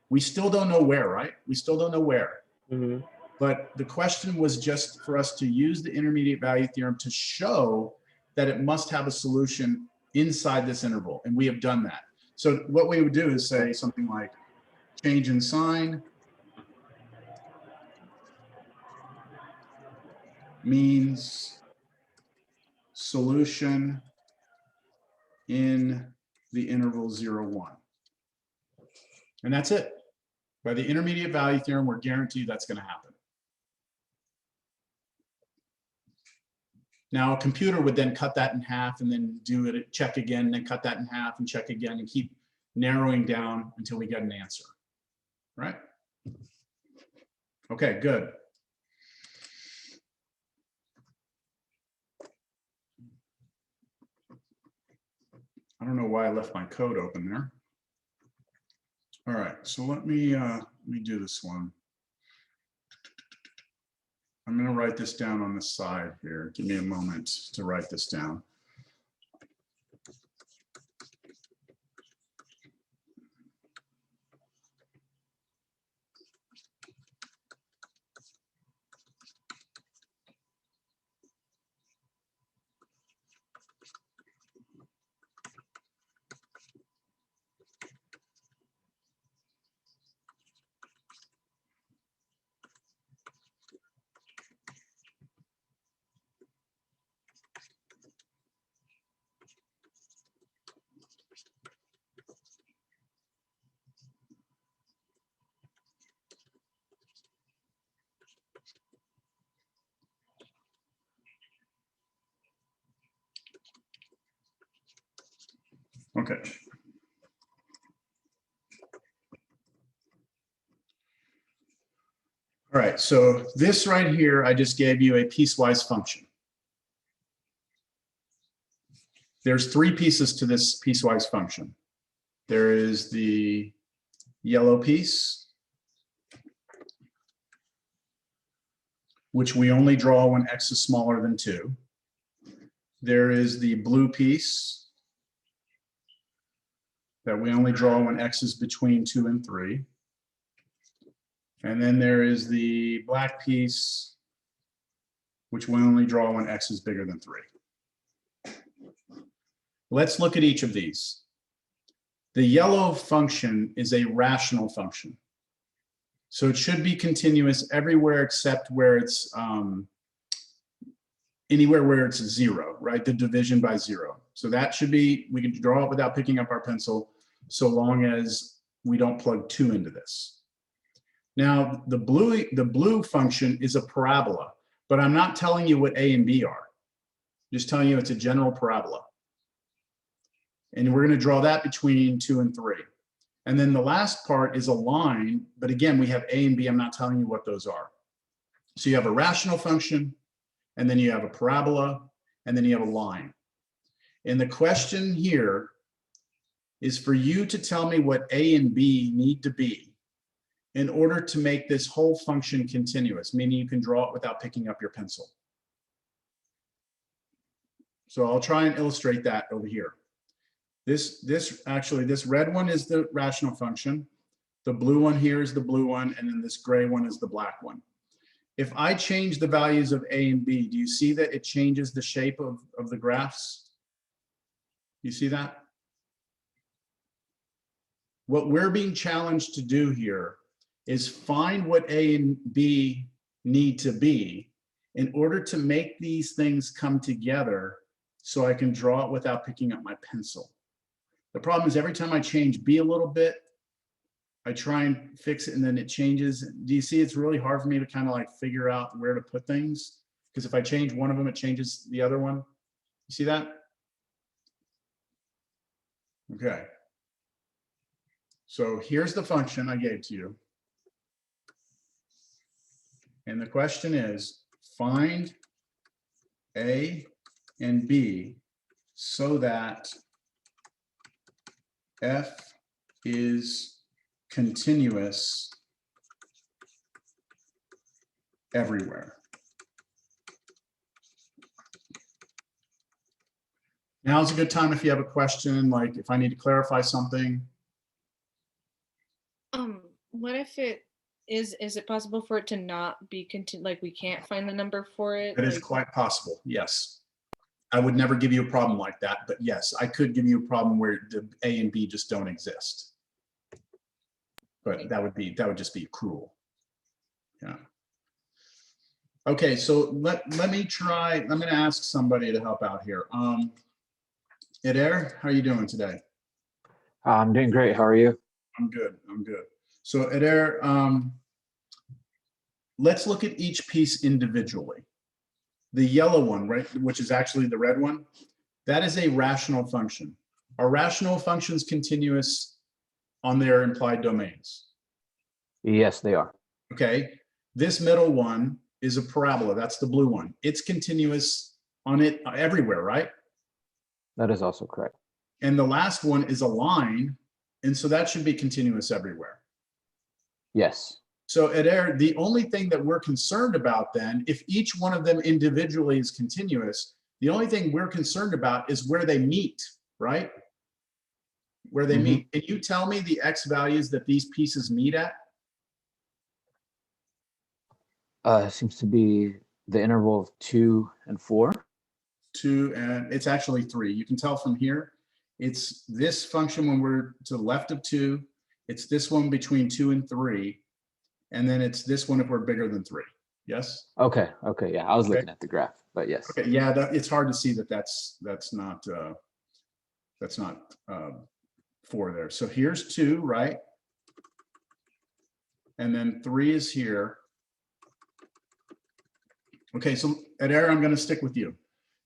We still don't know where, right? We still don't know where. Mm-hmm. But the question was just for us to use the intermediate value theorem to show that it must have a solution inside this interval, and we have done that. So what we would do is say something like change in sign means solution in the interval 0, 1. And that's it. By the intermediate value theorem, we're guaranteed that's going to happen. Now, a computer would then cut that in half and then do it, check again, and then cut that in half and check again and keep narrowing down until we get an answer, right? Okay, good. I don't know why I left my code open there. All right, so let me do this one. I'm going to write this down on the side here. Give me a moment to write this down. Okay. All right, so this right here, I just gave you a piecewise function. There's 3 pieces to this piecewise function. There is the yellow piece, which we only draw when x is smaller than 2. There is the blue piece that we only draw when x is between 2 and 3. And then there is the black piece, which we only draw when x is bigger than 3. Let's look at each of these. The yellow function is a rational function. So it should be continuous everywhere except where it's anywhere where it's 0, right? The division by 0. So that should be, we can draw it without picking up our pencil, so long as we don't plug 2 into this. Now, the blue function is a parabola, but I'm not telling you what a and b are. I'm just telling you it's a general parabola. And we're going to draw that between 2 and 3. And then the last part is a line, but again, we have a and b. I'm not telling you what those are. So you have a rational function, and then you have a parabola, and then you have a line. And the question here is for you to tell me what a and b need to be in order to make this whole function continuous, meaning you can draw it without picking up your pencil. So I'll try and illustrate that over here. This red one is the rational function. The blue one here is the blue one, and then this gray one is the black one. If I change the values of a and b, do you see that it changes the shape of the graphs? You see that? What we're being challenged to do here is find what a and b need to be in order to make these things come together so I can draw it without picking up my pencil. The problem is every time I change B a little bit, I try and fix it and then it changes. Do you see it's really hard for me to kind of like figure out where to put things? Because if I change one of them, it changes the other one. You see that? Okay. So here's the function I gave to you. And the question is, find A and B so that F is continuous everywhere. Now's a good time if you have a question, like if I need to clarify something. What if it is it possible for it to not be like we can't find the number for it? It is quite possible, yes. I would never give you a problem like that, but yes, I could give you a problem where the A and B just don't exist. But that would just be cruel. Yeah. Okay, so let me try. I'm going to ask somebody to help out here. Eder, how are you doing today? I'm doing great. How are you? I'm good. I'm good. So Eder, let's look at each piece individually. The yellow one, right, which is actually the red one, that is a rational function. Are rational functions continuous on their implied domains? Yes, they are. Okay. This middle one is a parabola. That's the blue one. It's continuous on it everywhere, right? That is also correct. And the last one is a line. And so that should be continuous everywhere. Yes. So Eder, the only thing that we're concerned about then, if each one of them individually is continuous, the only thing we're concerned about is where they meet, right? Where they meet. Can you tell me the X values that these pieces meet at? Seems to be the interval of 2 and 4. 2, and it's actually 3. You can tell from here, it's this function when we're to the left of 2, it's this one between 2 and 3, and then it's this one if we're bigger than 3. Yes? Okay. Okay. Yeah, I was looking at the graph, but yes. Okay. Yeah, it's hard to see that that's not 4 there. So here's 2, right? And then 3 is here. Okay, so Eder, I'm going to stick with you.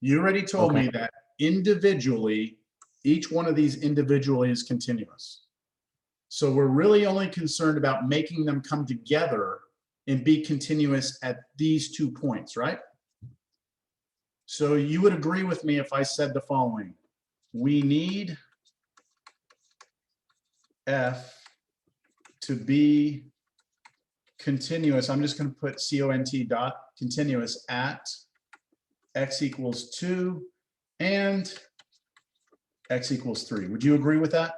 You already told me that individually, each one of these individually is continuous. So we're really only concerned about making them come together and be continuous at these 2 points, right? So you would agree with me if I said the following. We need F to be continuous. I'm just going to put CONT dot continuous at X equals 2 and X equals 3. Would you agree with that?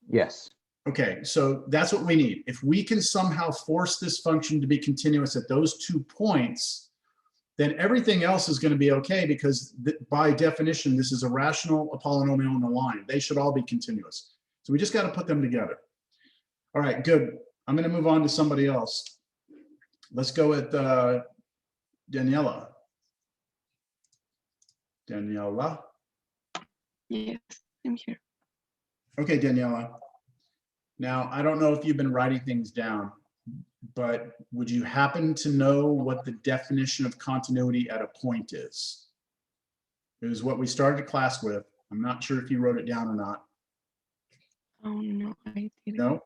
Yes. Okay, so that's what we need. If we can somehow force this function to be continuous at those 2 points, then everything else is going to be okay because by definition, this is a rational, a polynomial, and a line. They should all be continuous. So we just got to put them together. All right, good. I'm going to move on to somebody else. Let's go with Daniela. Daniela? Yes, I'm here. Okay, Daniela. Now, I don't know if you've been writing things down, but would you happen to know what the definition of continuity at a point is? It was what we started class with. I'm not sure if you wrote it down or not. Oh, no, I didn't. No?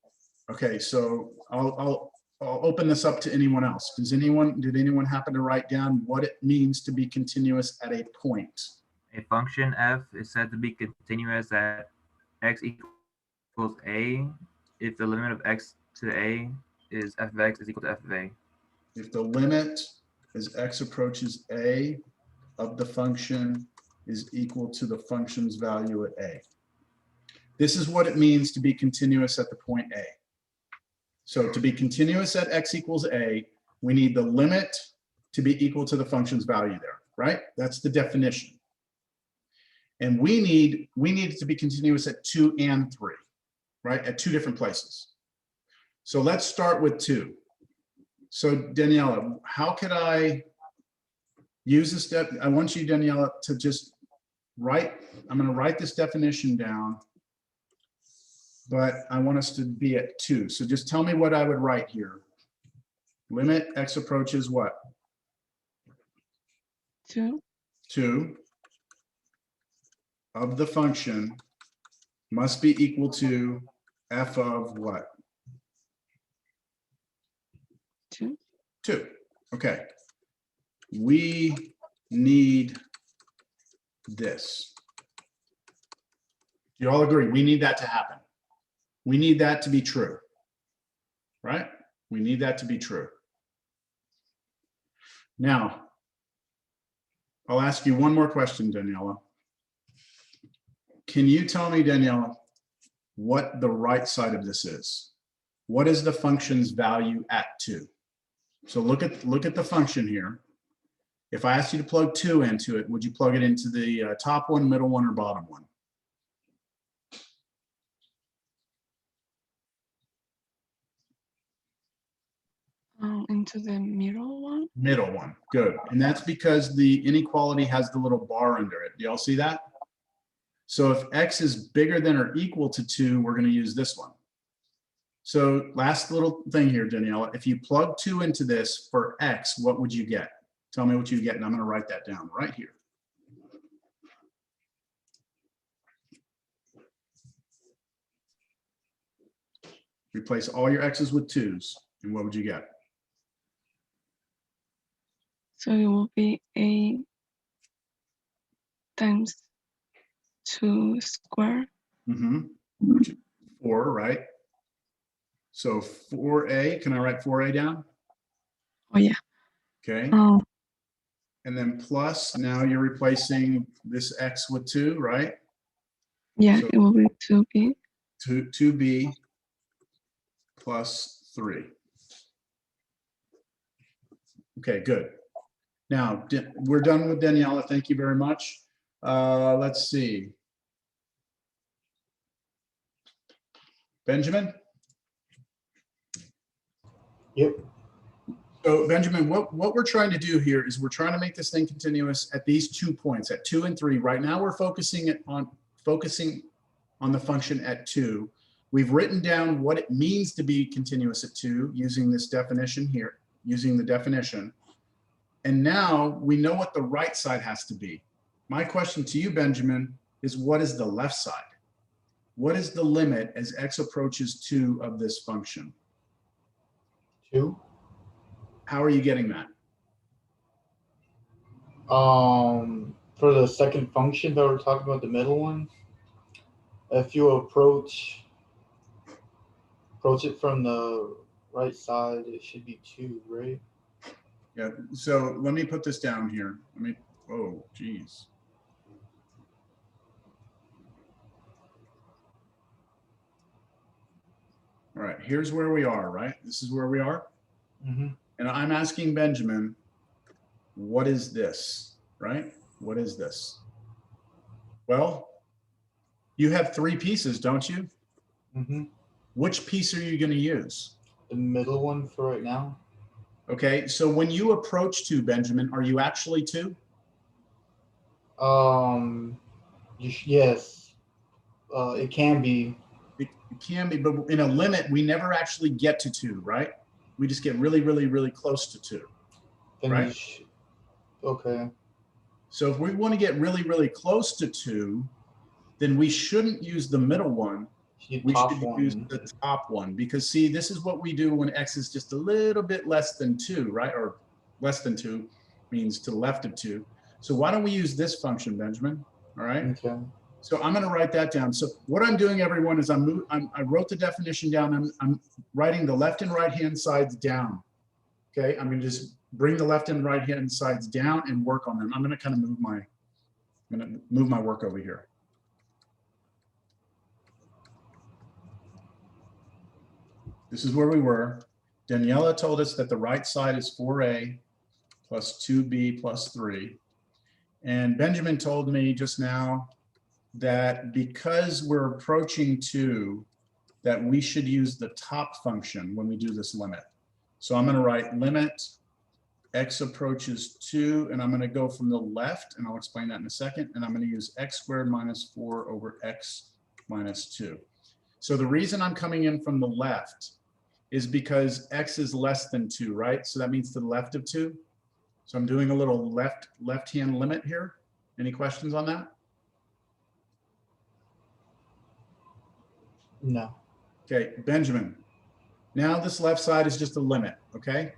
Okay, so I'll open this up to anyone else. Did anyone happen to write down what it means to be continuous at a point? A function f is said to be continuous at x equals a if the limit of x to a is f of x is equal to f of a. If the limit as x approaches a of the function is equal to the function's value at a. This is what it means to be continuous at the point A. So to be continuous at x equals a, we need the limit to be equal to the function's value there, right? That's the definition. And we need it to be continuous at 2 and 3, right? At 2 different places. So let's start with 2. So Daniela, how could I use this step? I want you, Daniela, to just I'm going to write this definition down, but I want us to be at 2. So just tell me what I would write here. Limit x approaches what? 2. 2 of the function must be equal to f of what? 2. 2. Okay. We need this. You all agree? We need that to happen. We need that to be true, right? We need that to be true. Now, I'll ask you one more question, Daniela. Can you tell me, Daniela, what the right side of this is? What is the function's value at 2? So look at the function here. If I asked you to plug 2 into it, would you plug it into the top one, middle one, or bottom one? Into the middle one. Middle one, good. And that's because the inequality has the little bar under it. Do y'all see that? So if x is bigger than or equal to 2, we're going to use this one. So last little thing here, Daniela, if you plug 2 into this for x, what would you get? Tell me what you get, and I'm going to write that down right here. Replace all your x's with 2's, and what would you get? So it will be a times 2 squared. Which is 4, right? So 4a, can I write 4a down? Oh yeah. Okay. Oh And then plus, now you're replacing this x with 2, right? yeah, So it will be 2b. 2b plus 3. Okay, good. Now, we're done with Daniela. Thank you very much. Let's see. Benjamin? Yep. So Benjamin, what we're trying to do here is we're trying to make this thing continuous at these 2 points, at 2 and 3. Right now we're focusing on the function at 2. We've written down what it means to be continuous at 2 using this definition here, using the definition. And now we know what the right side has to be. My question to you, Benjamin, is what is the left side? What is the limit as x approaches 2 of this function? 2. How are you getting that? For the second function that we're talking about, the middle one, if you approach it from the right side, it should be 2, right? Yeah, so let me put this down here. Oh, geez. All right, here's where we are, right? This is where we are. Mm-hmm. And I'm asking Benjamin, what is this, right? What is this? Well, you have 3 pieces, don't you? Mm-hmm. Which piece are you going to use? The middle one for right now. Okay, so when you approach 2, Benjamin, are you actually 2? Yes. It can be. It can be, but in a limit, we never actually get to 2, right? We just get really, really, really close to 2, Then right? Okay. So if we want to get really, really close to 2, then we shouldn't use the middle one. We should use the top one, because see, this is what we do when x is just a little bit less than 2, right? Or less than 2 means to the left of 2. So why don't we use this function, Benjamin? All right. Okay. So I'm going to write that down. So what I'm doing, everyone, is I wrote the definition down. I'm writing the left and right hand sides down. Okay. I'm going to just bring the left and right hand sides down and work on them. I'm going to kind of move my work over here. This is where we were. Daniela told us that the right side is 4a plus 2b plus 3. And Benjamin told me just now that because we're approaching 2, that we should use the top function when we do this limit. So I'm going to write limit x approaches 2, and I'm going to go from the left, and I'll explain that in a second, and I'm going to use x squared minus 4 over x minus 2. So the reason I'm coming in from the left is because x is less than 2, right? So that means to the left of 2. So I'm doing a little left-hand limit here. Any questions on that? No. Okay, Benjamin. Now this left side is just a limit, okay?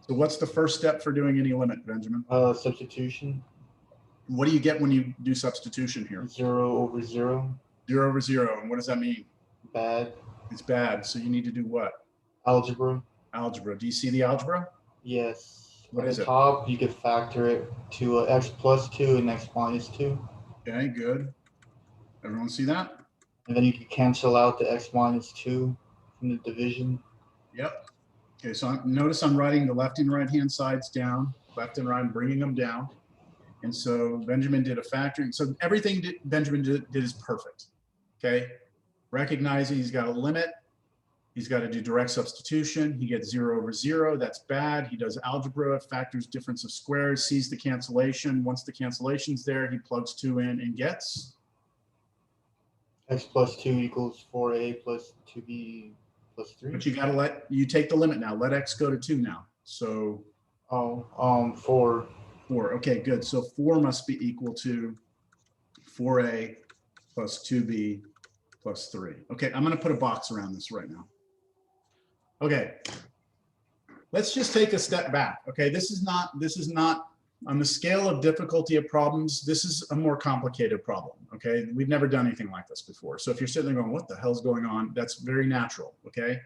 So what's the first step for doing any limit, Benjamin? Substitution. What do you get when you do substitution here? 0 over 0. 0 over 0, and what does that mean? Bad. It's bad, so you need to do what? Algebra. Algebra. Do you see the algebra? Yes. What At is the it? top, you could factor it to x plus 2 and x minus 2. Okay, good. Everyone see that? And then you can cancel out the x minus 2 from the division. Yep. Okay, so notice I'm writing the left and right hand sides down, left and right, I'm bringing them down. And so Benjamin did a factoring. So everything Benjamin did is perfect. Okay. Recognizing he's got a limit. He's got to do direct substitution. He gets 0 over 0. That's bad. He does algebra, factors difference of squares, sees the cancellation. Once the cancellation's there, he plugs 2 in and gets X plus 2 equals 4a plus 2b plus 3. But you got to you take the limit now. Let x go to 2 now. So 4. 4. Okay, good. So 4 must be equal to 4a plus 2b plus 3. Okay, I'm going to put a box around this right now. Okay, let's just take a step back. Okay, this is not on the scale of difficulty of problems. This is a more complicated problem. Okay, we've never done anything like this before. So if you're sitting there going, what the hell's going on? That's very natural. Okay,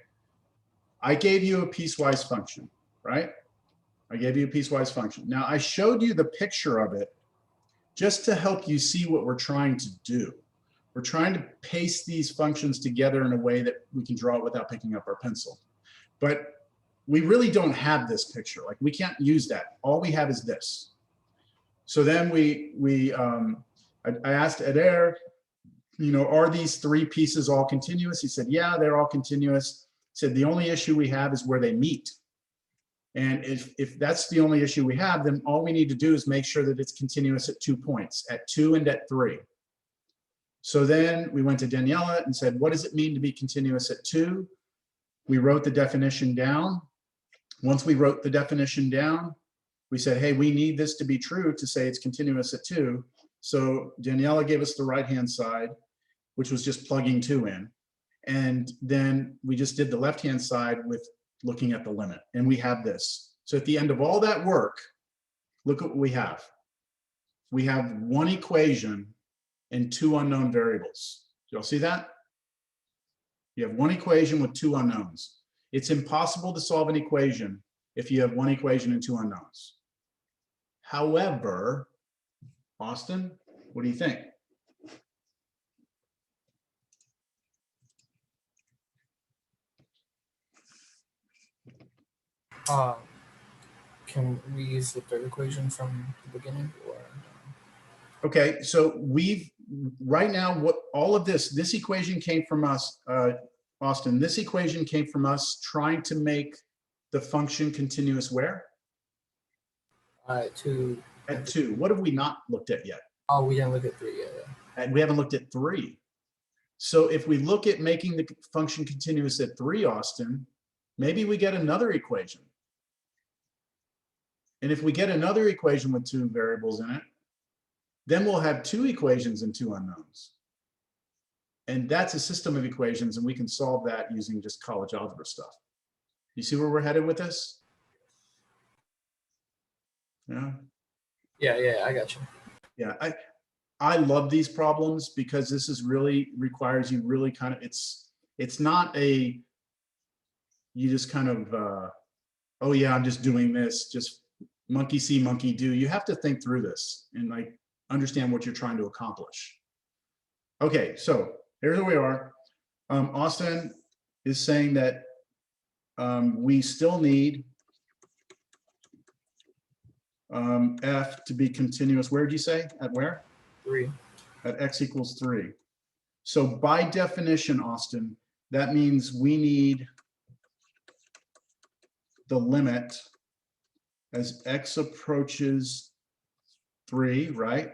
I gave you a piecewise function, right? I gave you a piecewise function. Now I showed you the picture of it just to help you see what we're trying to do. We're trying to paste these functions together in a way that we can draw it without picking up our pencil. But we really don't have this picture. Like we can't use that. All we have is this. So then I asked Adair, you know, are these 3 pieces all continuous? He said, yeah, they're all continuous. He said, the only issue we have is where they meet. And if that's the only issue we have, then all we need to do is make sure that it's continuous at 2 points, at 2 and at 3. So then we went to Daniela and said, what does it mean to be continuous at 2? We wrote the definition down. Once we wrote the definition down, we said, hey, we need this to be true to say it's continuous at 2. So Daniela gave us the right-hand side, which was just plugging 2 in. And then we just did the left-hand side with looking at the limit. And we have this. So at the end of all that work, look at what we have. We have 1 equation and 2 unknown variables. Do y'all see that? You have 1 equation with 2 unknowns. It's impossible to solve an equation if you have 1 equation and 2 unknowns. However, Austin, what do you think? Can we use the third equation from the beginning, or? Okay, so right now, what all of this equation came from us, Austin, this equation came from us trying to make the function continuous where? At 2. At 2. What have we not looked at yet? Oh, we didn't look at 3 yet. And we haven't looked at 3. So if we look at making the function continuous at 3, Austin, maybe we get another equation. And if we get another equation with 2 variables in it, then we'll have 2 equations and 2 unknowns. And that's a system of equations, and we can solve that using just college algebra stuff. You see where we're headed with this? Yeah. Yeah, I got you. Yeah, I love these problems because this is really requires you really kind of, it's not a, you just kind of, oh yeah, I'm just doing this, just monkey see, monkey do. You have to think through this and like understand what you're trying to accomplish. Okay, so here's where we are. Austin is saying that we still need f to be continuous. Where did you say? At where? 3. At x equals 3. So by definition, Austin, that means we need the limit as x approaches 3, right,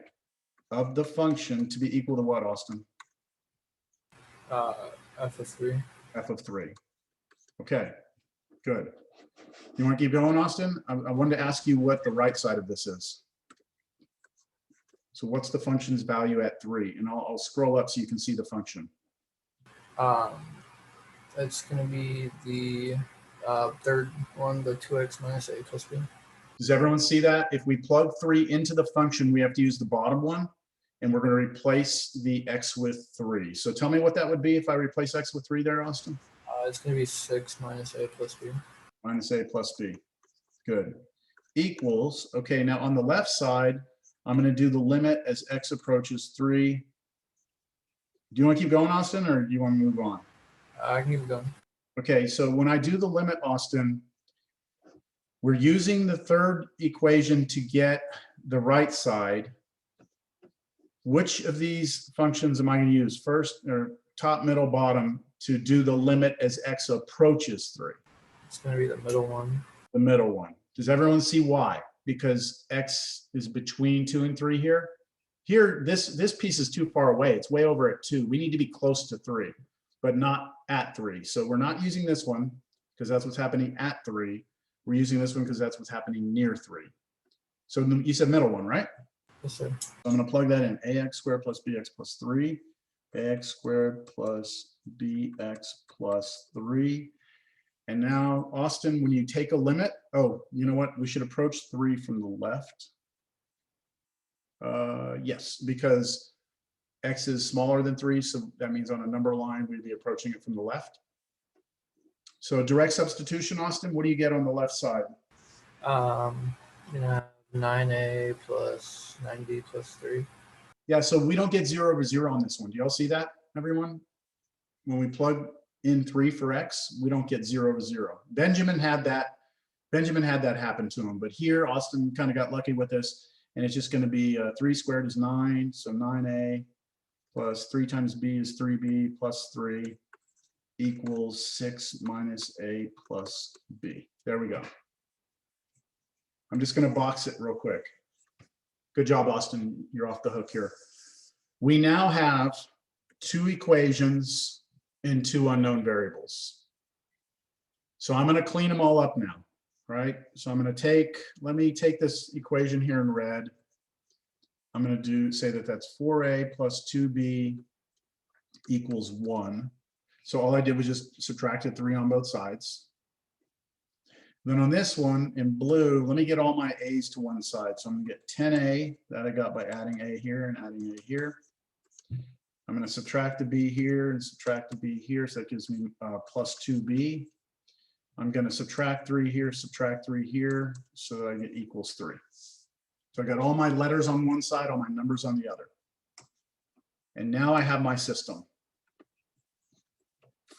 of the function to be equal to what, Austin? F of 3. F of 3. Okay, good. You want to keep going, Austin? I wanted to ask you what the right side of this is. So what's the function's value at 3? And I'll scroll up so you can see the function. It's going to be the third one, the 2x minus a plus b. Does everyone see that? If we plug 3 into the function, we have to use the bottom one, and we're going to replace the x with 3. So tell me what that would be if I replace x with 3 there, Austin? It's going to be 6 minus a plus b. Minus a plus b. Good. Equals, okay, now on the left side, I'm going to do the limit as x approaches 3. Do you want to keep going, Austin, or do you want to move on? I can keep going. Okay, so when I do the limit, Austin, we're using the third equation to get the right side. Which of these functions am I going to use? First, or top, middle, bottom, to do the limit as x approaches 3? It's going to be the middle one. The middle one. Does everyone see why? Because x is between 2 and 3 here. Here, this piece is too far away. It's way over at 2. We need to be close to 3, but not at 3. So we're not using this one because that's what's happening at 3. We're using this one because that's what's happening near 3. So you said middle one, right? Yes, sir. So I'm going to plug that in. Ax squared plus bx plus 3. Ax squared plus bx plus 3. And now, Austin, when you take a limit, oh, you know what? We should approach 3 from the left. Yes, because x is smaller than 3, so that means on a number line, we'd be approaching it from the left. So direct substitution, Austin, what do you get on the left side? You know, 9a plus 9b plus 3. Yeah, so we don't get 0 over 0 on this one. Do y'all see that, everyone? When we plug in 3 for x, we don't get 0 over 0. Benjamin had that happen to him, but here Austin kind of got lucky with this, and it's just going to be 3 squared is 9, so 9a plus 3 times b is 3b plus 3 equals 6 minus a plus b. There we go. I'm just going to box it real quick. Good job, Austin. You're off the hook here. We now have 2 equations and 2 unknown variables. So I'm going to clean them all up now, right? So I'm going to let me take this equation here in red. I'm going to say that that's 4a plus 2b equals 1. So all I did was just subtracted 3 on both sides. Then on this one in blue, let me get all my a's to one side. So I'm going to get 10a that I got by adding a here and adding a here. I'm going to subtract the b here and subtract the b here. So that gives me plus 2b. I'm going to subtract 3 here, subtract 3 here, so that I get equals 3. So I got all my letters on one side, all my numbers on the other. And now I have my system.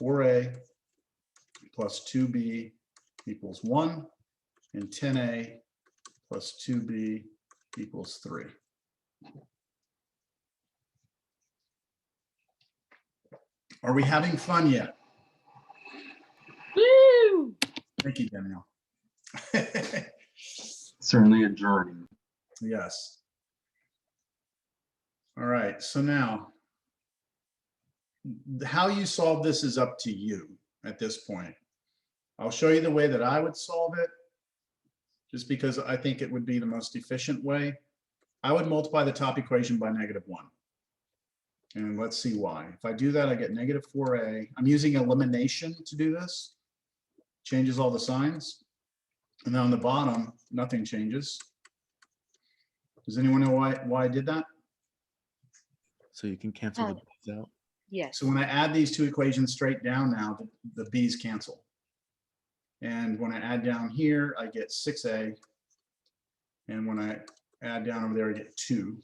4a plus 2b equals 1, and 10a plus 2b equals 3. Are we having fun yet? Woo! Thank you, Danielle. Certainly a journey. Yes. All right, so now, how you solve this is up to you at this point. I'll show you the way that I would solve it, just because I think it would be the most efficient way. I would multiply the top equation by -1. And let's see why. If I do that, I get -4a. I'm using elimination to do this. Changes all the signs. And then on the bottom, nothing changes. Does anyone know why I did that? So you can cancel the b's out. Yes. So when I add these 2 equations straight down now, the b's cancel. And when I add down here, I get 6a. And when I add down over there, I get 2.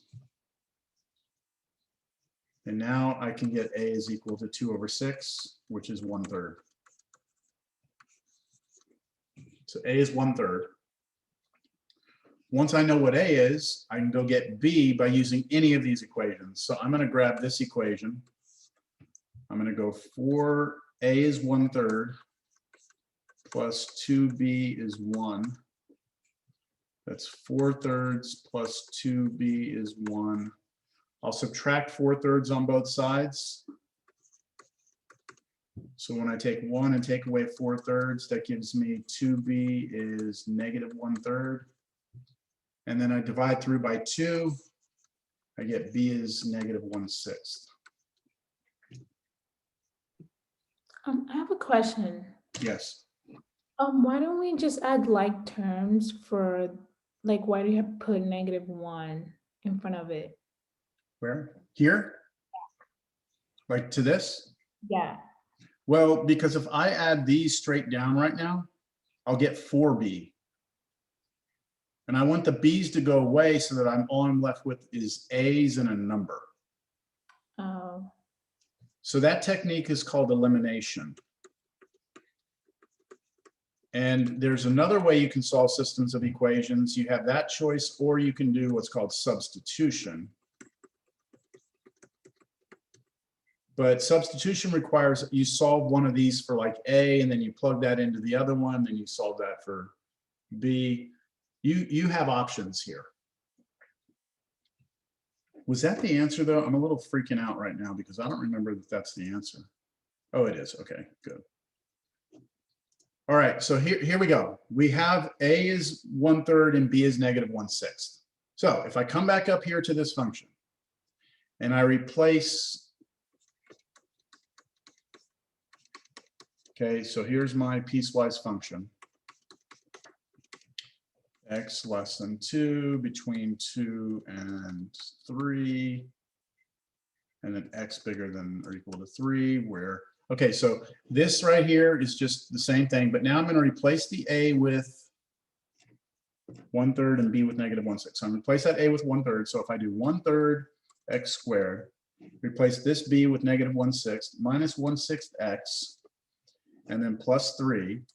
And now I can get a is equal to 2 over 6, which is 1/3. So a is 1/3. Once I know what a is, I can go get b by using any of these equations. So I'm going to grab this equation. I'm going to go 4a is 1/3 plus 2b is 1 That's 4/3 plus 2b is 1. I'll subtract 4/3 on both sides. So when I take 1 and take away 4/3, that gives me 2b is negative 1/3. And then I divide through by 2. I get b is negative 1/6. I have a question. Yes. Why don't we just add like terms for, like, why do you have to put -1 in front of it? Where? Here? Like to this? Yeah. Well, because if I add these straight down right now, I'll get 4b. And I want the b's to go away so that all I'm left with is a's and a number. Oh. So that technique is called elimination. And there's another way you can solve systems of equations. You have that choice, or you can do what's called substitution. But substitution requires you solve one of these for like A, and then you plug that into the other one, and you solve that for B. You have options here. Was that the answer though? I'm a little freaking out right now because I don't remember that that's the answer. Oh, it is. Okay, good. All right, so here we go. We have A is 1/3 and B is negative 1/6. So if I come back up here to this function and I replace, okay, so here's my piecewise function. X less than 2, between 2 and 3, and then X bigger than or equal to 3, where, okay, so this right here is just the same thing, but now I'm going to replace the A with 1/3 and B with negative 1/6. So I'm going to replace that A with 1/3. So if I do 1/3 X squared, replace this B with negative 1/6 minus 1/6 X, and then plus 3.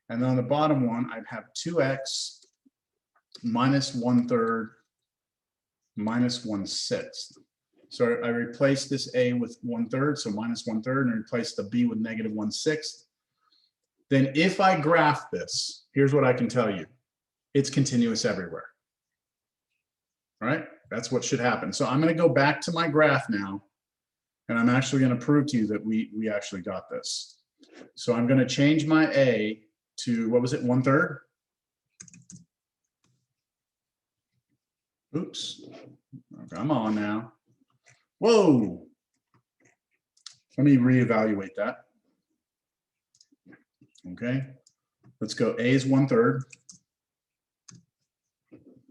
And then on the bottom one, I'd have 2X minus 1/3 minus 1/6. So I replace this A with 1/3, so minus 1/3, and replace the B with negative 1/6. Then if I graph this, here's what I can tell you. It's continuous everywhere. All right, that's what should happen. So I'm going to go back to my graph now, and I'm actually going to prove to you that we actually got this. So I'm going to change my A to, what was it, 1/3? Oops, come on now. Whoa. Let me reevaluate that. Okay, let's go. A is 1/3.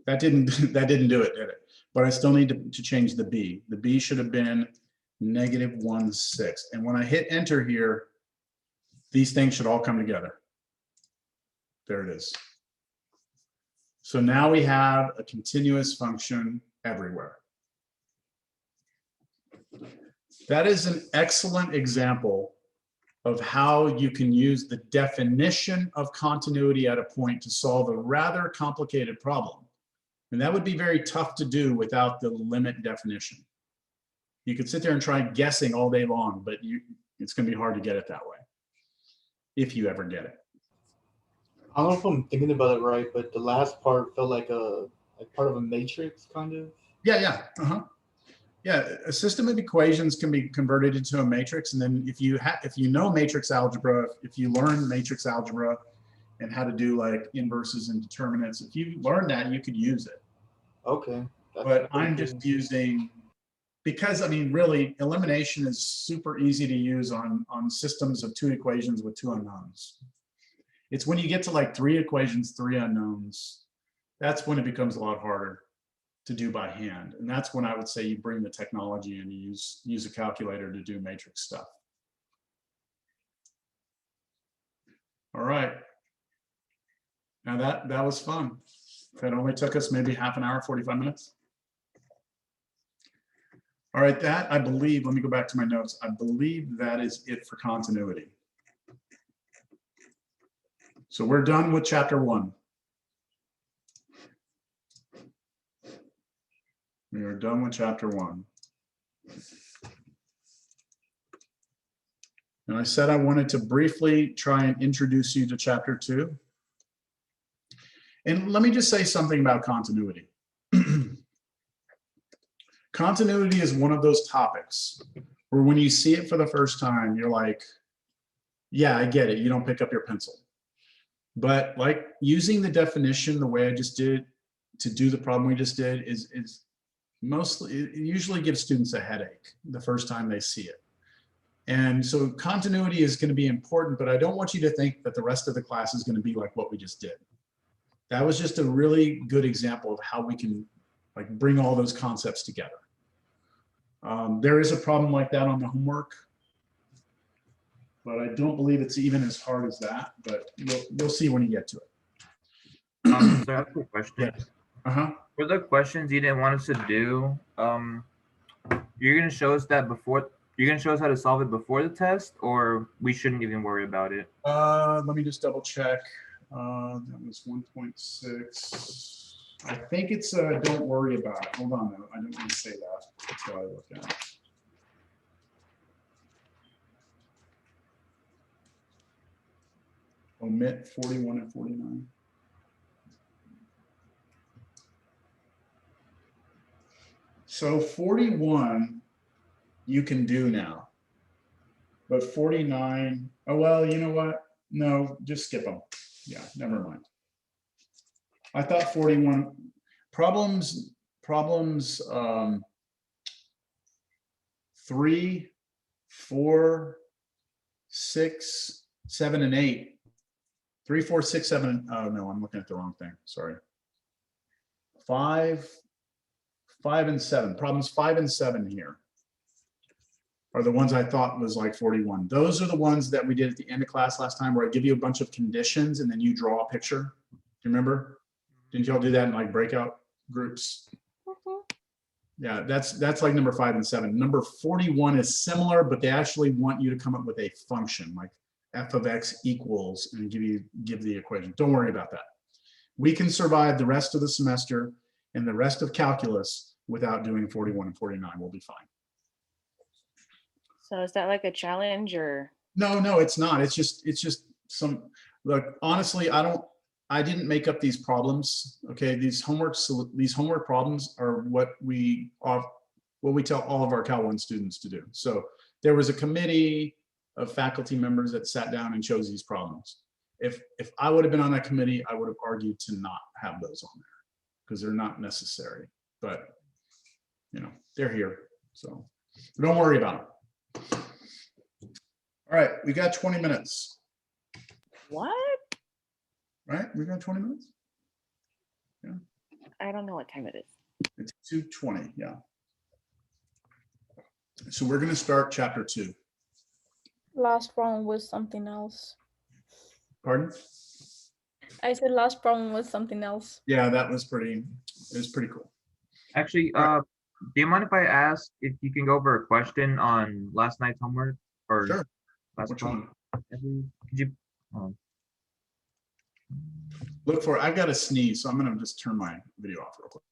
That didn't do it, did it? But I still need to change the B. The B should have been negative 1/6. And when I hit enter here, these things should all come together. There it is. So now we have a continuous function everywhere. That is an excellent example of how you can use the definition of continuity at a point to solve a rather complicated problem. And that would be very tough to do without the limit definition. You could sit there and try guessing all day long, but it's going to be hard to get it that way, if you ever get it. I don't know if I'm thinking about it right, but the last part felt like part of a matrix, kind of. Yeah. Yeah, a system of equations can be converted into a matrix, and then if you know matrix algebra, if you learn matrix algebra and how to do like inverses and determinants, if you learn that, you could use it. Okay. But I'm just using, because I mean, really, elimination is super easy to use on systems of 2 equations with 2 unknowns. It's when you get to like 3 equations, 3 unknowns, that's when it becomes a lot harder to do by hand. And that's when I would say you bring the technology and you use a calculator to do matrix stuff. All right. Now that was fun. That only took us maybe half an hour, 45 minutes. All right, that I believe, let me go back to my notes. I believe that is it for continuity. So we're done with chapter 1. We are done with chapter 1. And I said I wanted to briefly try and introduce you to chapter 2. And let me just say something about continuity. Continuity is one of those topics where when you see it for the first time, you're like, yeah, I get it. You don't pick up your pencil. But like using the definition the way I just did to do the problem we just did is mostly, it usually gives students a headache the first time they see it. And so continuity is going to be important, but I don't want you to think that the rest of the class is going to be like what we just did. That was just a really good example of how we can like bring all those concepts together. There is a problem like that on the homework, but I don't believe it's even as hard as that, but you'll see when you get to it. So I have a question. Yeah. For the questions you didn't want us to do, you're going to show us that before, you're going to show us how to solve it before the test, or we shouldn't even worry about it? Let me just double check. That was 1.6. I think it's don't worry about it. Hold on, though. I didn't want to say that. That's what I look at. Omit 41 and 49. So 41 you can do now, but 49, oh, well, you know what? No, just skip them. Yeah, never mind. I thought 41 problems 3, 4, 6, 7, and 8. 3, 4, 6, 7. Oh no, I'm looking at the wrong thing. Sorry. 5, and 7. Problems 5 and 7 here are the ones I thought was like 41. Those are the ones that we did at the end of class last time, where I give you a bunch of conditions and then you draw a picture. Do you remember? Didn't y'all do that in like breakout groups? Yeah, that's like number 5 and 7. Number 41 is similar, but they actually want you to come up with a function like f of x equals and give the equation. Don't worry about that. We can survive the rest of the semester and the rest of calculus without doing 41 and 49. We'll be fine. So is that like a challenge or? No, it's not. It's just some, look, honestly, I didn't make up these problems. Okay, these homework problems are what we tell all of our Cal 1 students to do. So there was a committee of faculty members that sat down and chose these problems. If I would have been on that committee, I would have argued to not have those on there because they're not necessary. But you know, they're here, so don't worry about them. All right, we got 20 minutes. What? Right, we got 20 minutes. Yeah. I don't know what time it is. It's 2:20. Yeah. So we're going to start chapter 2. Last problem was something else. Pardon? I said last problem was something else. Yeah, that was pretty. It was pretty cool. Actually, do you mind if I ask if you can go over a question on last night's homework? Or sure. Last Which one? Could you? Look for. I've got a sneeze, so I'm going to just turn my video off real quick.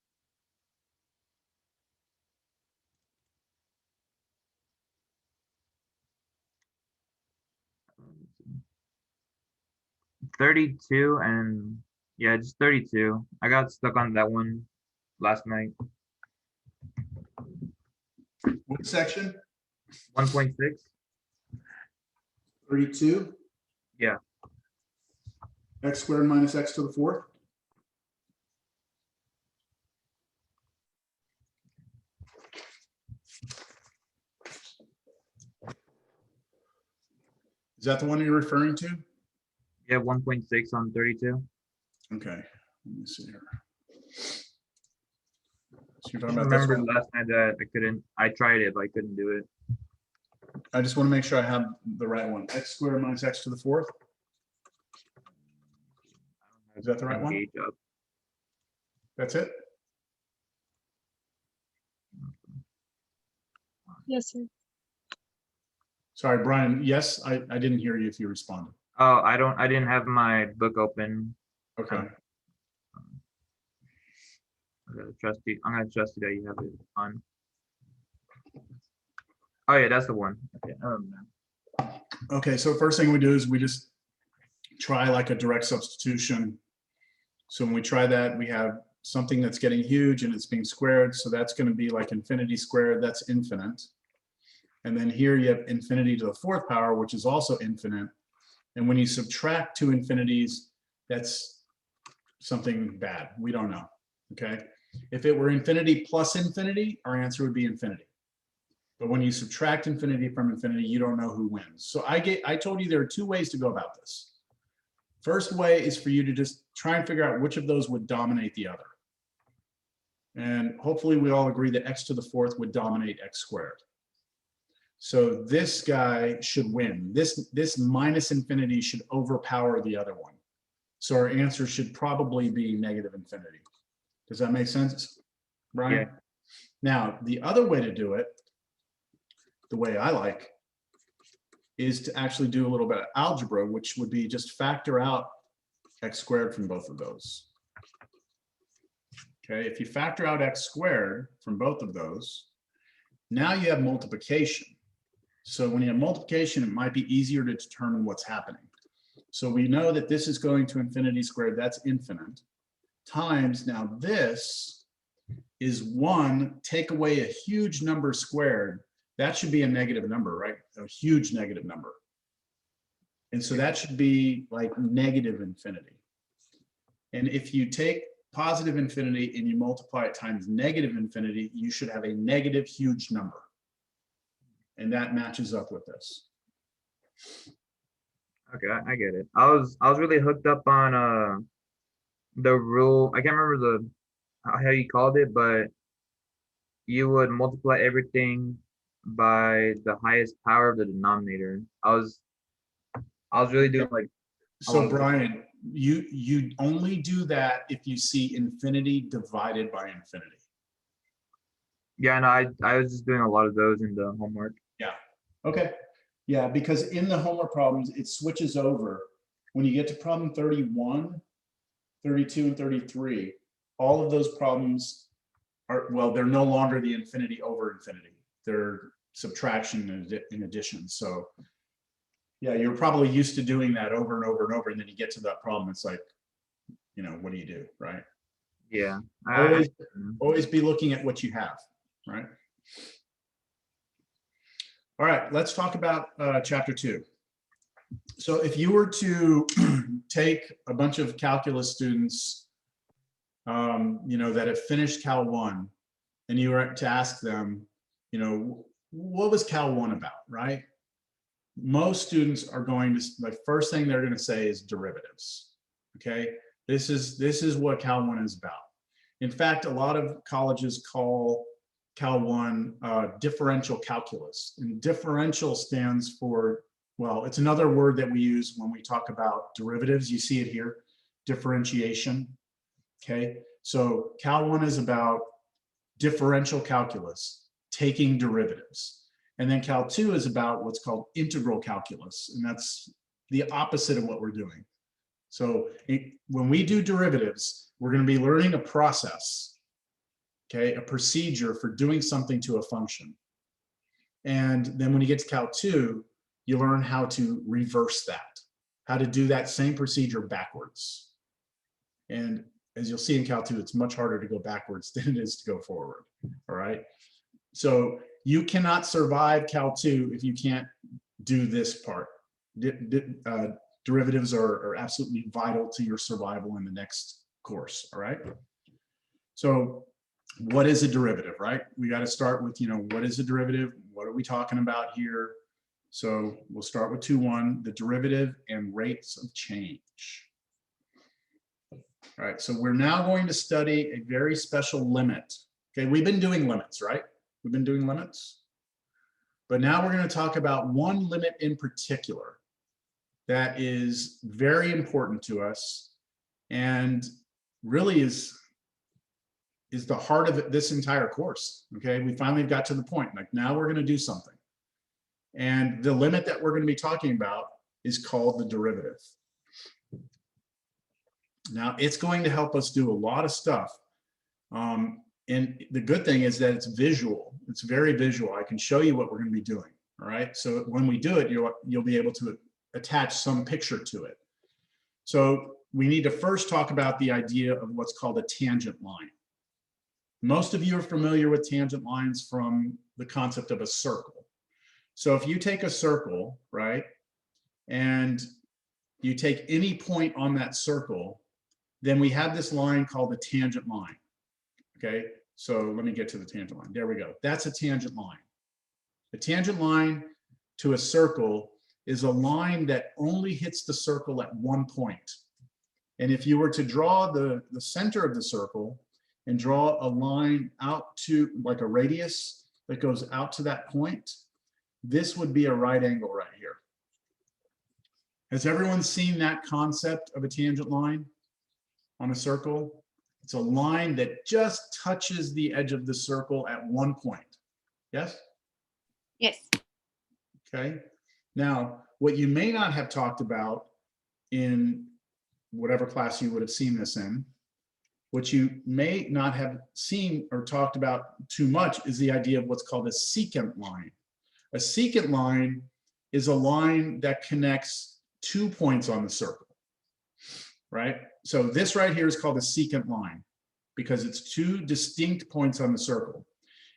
$32 and yeah, just 32. I got stuck on that one last night. What section? 1.6. 32. Yeah. X squared minus x to the 4th. Is that the one you're referring to? Yeah, 1.6 on 32. Okay, let me see here. So you're I talking about this remember one? last night that I tried it, but I couldn't do it. I just want to make sure I have the right one. X squared minus x to the 4th. Is that the right one? That's it? Yes, sir. Sorry, Brian. Yes, I didn't hear you if you responded. Oh, I didn't have my book open. Okay. I'm gonna trust you that you have it on. Oh yeah, that's the one. Okay, I remember now. Okay, so first thing we do is we just try like a direct substitution So when we try that, we have something that's getting huge and it's being squared. So that's going to be like infinity squared, that's infinite. And then here you have infinity to the fourth power, which is also infinite. And when you subtract two infinities, that's something bad. We don't know, okay? If it were infinity plus infinity, our answer would be infinity. But when you subtract infinity from infinity, you don't know who wins. So I told you there are two ways to go about this. First way is for you to just try and figure out which of those would dominate the other. And hopefully we all agree that x to the fourth would dominate x squared. So this guy should win. This minus infinity should overpower the other one. So our answer should probably be negative infinity. Does that make sense, Brian? Yeah. Now, the other way to do it, the way I like, is to actually do a little bit of algebra, which would be just factor out x squared from both of those. Okay, if you factor out x squared from both of those, now you have multiplication. So when you have multiplication, it might be easier to determine what's happening. So we know that this is going to infinity squared, that's infinite, times, now this is 1, take away a huge number squared, that should be a negative number, right? A huge negative number. And so that should be like negative infinity. And if you take positive infinity and you multiply it times negative infinity, you should have a negative huge number. And that matches up with this. Okay, I get it. I was really hooked up on the rule. I can't remember how you called it, but you would multiply everything by the highest power of the denominator. I was really doing like. So Brian, you only do that if you see infinity divided by infinity. Yeah, no, I was just doing a lot of those in the homework. Yeah. Okay. Yeah, because in the homework problems, it switches over. When you get to problem 31, 32, and 33, all of those problems are, well, they're no longer the infinity over infinity. They're subtraction and addition. So yeah, you're probably used to doing that over and over and over. And then you get to that problem, it's like, you know, what do you do, right? Yeah. Always be looking at what you have, right? All right, let's talk about chapter 2. So if you were to take a bunch of calculus students, you know, that have finished Cal 1, and you were to ask them, you know, what was Cal 1 about, right? Most students are going to, the first thing they're going to say is derivatives. Okay, this is what Cal 1 is about. In fact, a lot of colleges call Cal 1 differential calculus, and differential stands for, well, it's another word that we use when we talk about derivatives. You see it here, differentiation. Okay, so Cal 1 is about differential calculus, taking derivatives. And then Cal 2 is about what's called integral calculus, and that's the opposite of what we're doing. So when we do derivatives, we're going to be learning a process, okay, a procedure for doing something to a function. And then when you get to Cal 2, you learn how to reverse that, how to do that same procedure backwards. And as you'll see in Cal 2, it's much harder to go backwards than it is to go forward, all right? So you cannot survive Cal 2 if you can't do this part. Derivatives are absolutely vital to your survival in the next course, all right? So what is a derivative, right? We got to start with, you know, what is a derivative? What are we talking about here? So we'll start with 2.1, the derivative and rates of change. All right, so we're now going to study a very special limit. Okay, we've been doing limits, right? We've been doing limits. But now we're going to talk about one limit in particular that is very important to us and really is the heart of this entire course. Okay, we finally got to the point, like now we're going to do something. And the limit that we're going to be talking about is called the derivative. Now it's going to help us do a lot of stuff. And the good thing is that it's visual. It's very visual. I can show you what we're going to be doing. All right. So when we do it, you'll be able to attach some picture to it. So we need to first talk about the idea of what's called a tangent line. Most of you are familiar with tangent lines from the concept of a circle. So if you take a circle, right, and you take any point on that circle, then we have this line called the tangent line. Okay, so let me get to the tangent line. There we go. That's a tangent line. The tangent line to a circle is a line that only hits the circle at one point. And if you were to draw the center of the circle and draw a line out to like a radius that goes out to that point, this would be a right angle right here. Has everyone seen that concept of a tangent line on a circle? It's a line that just touches the edge of the circle at one point. Yes? Yes. Okay. Now, what you may not have talked about in whatever class you would have seen this in, what you may not have seen or talked about too much is the idea of what's called a secant line. A secant line is a line that connects 2 points on the circle, right? So this right here is called a secant line because it's 2 distinct points on the circle.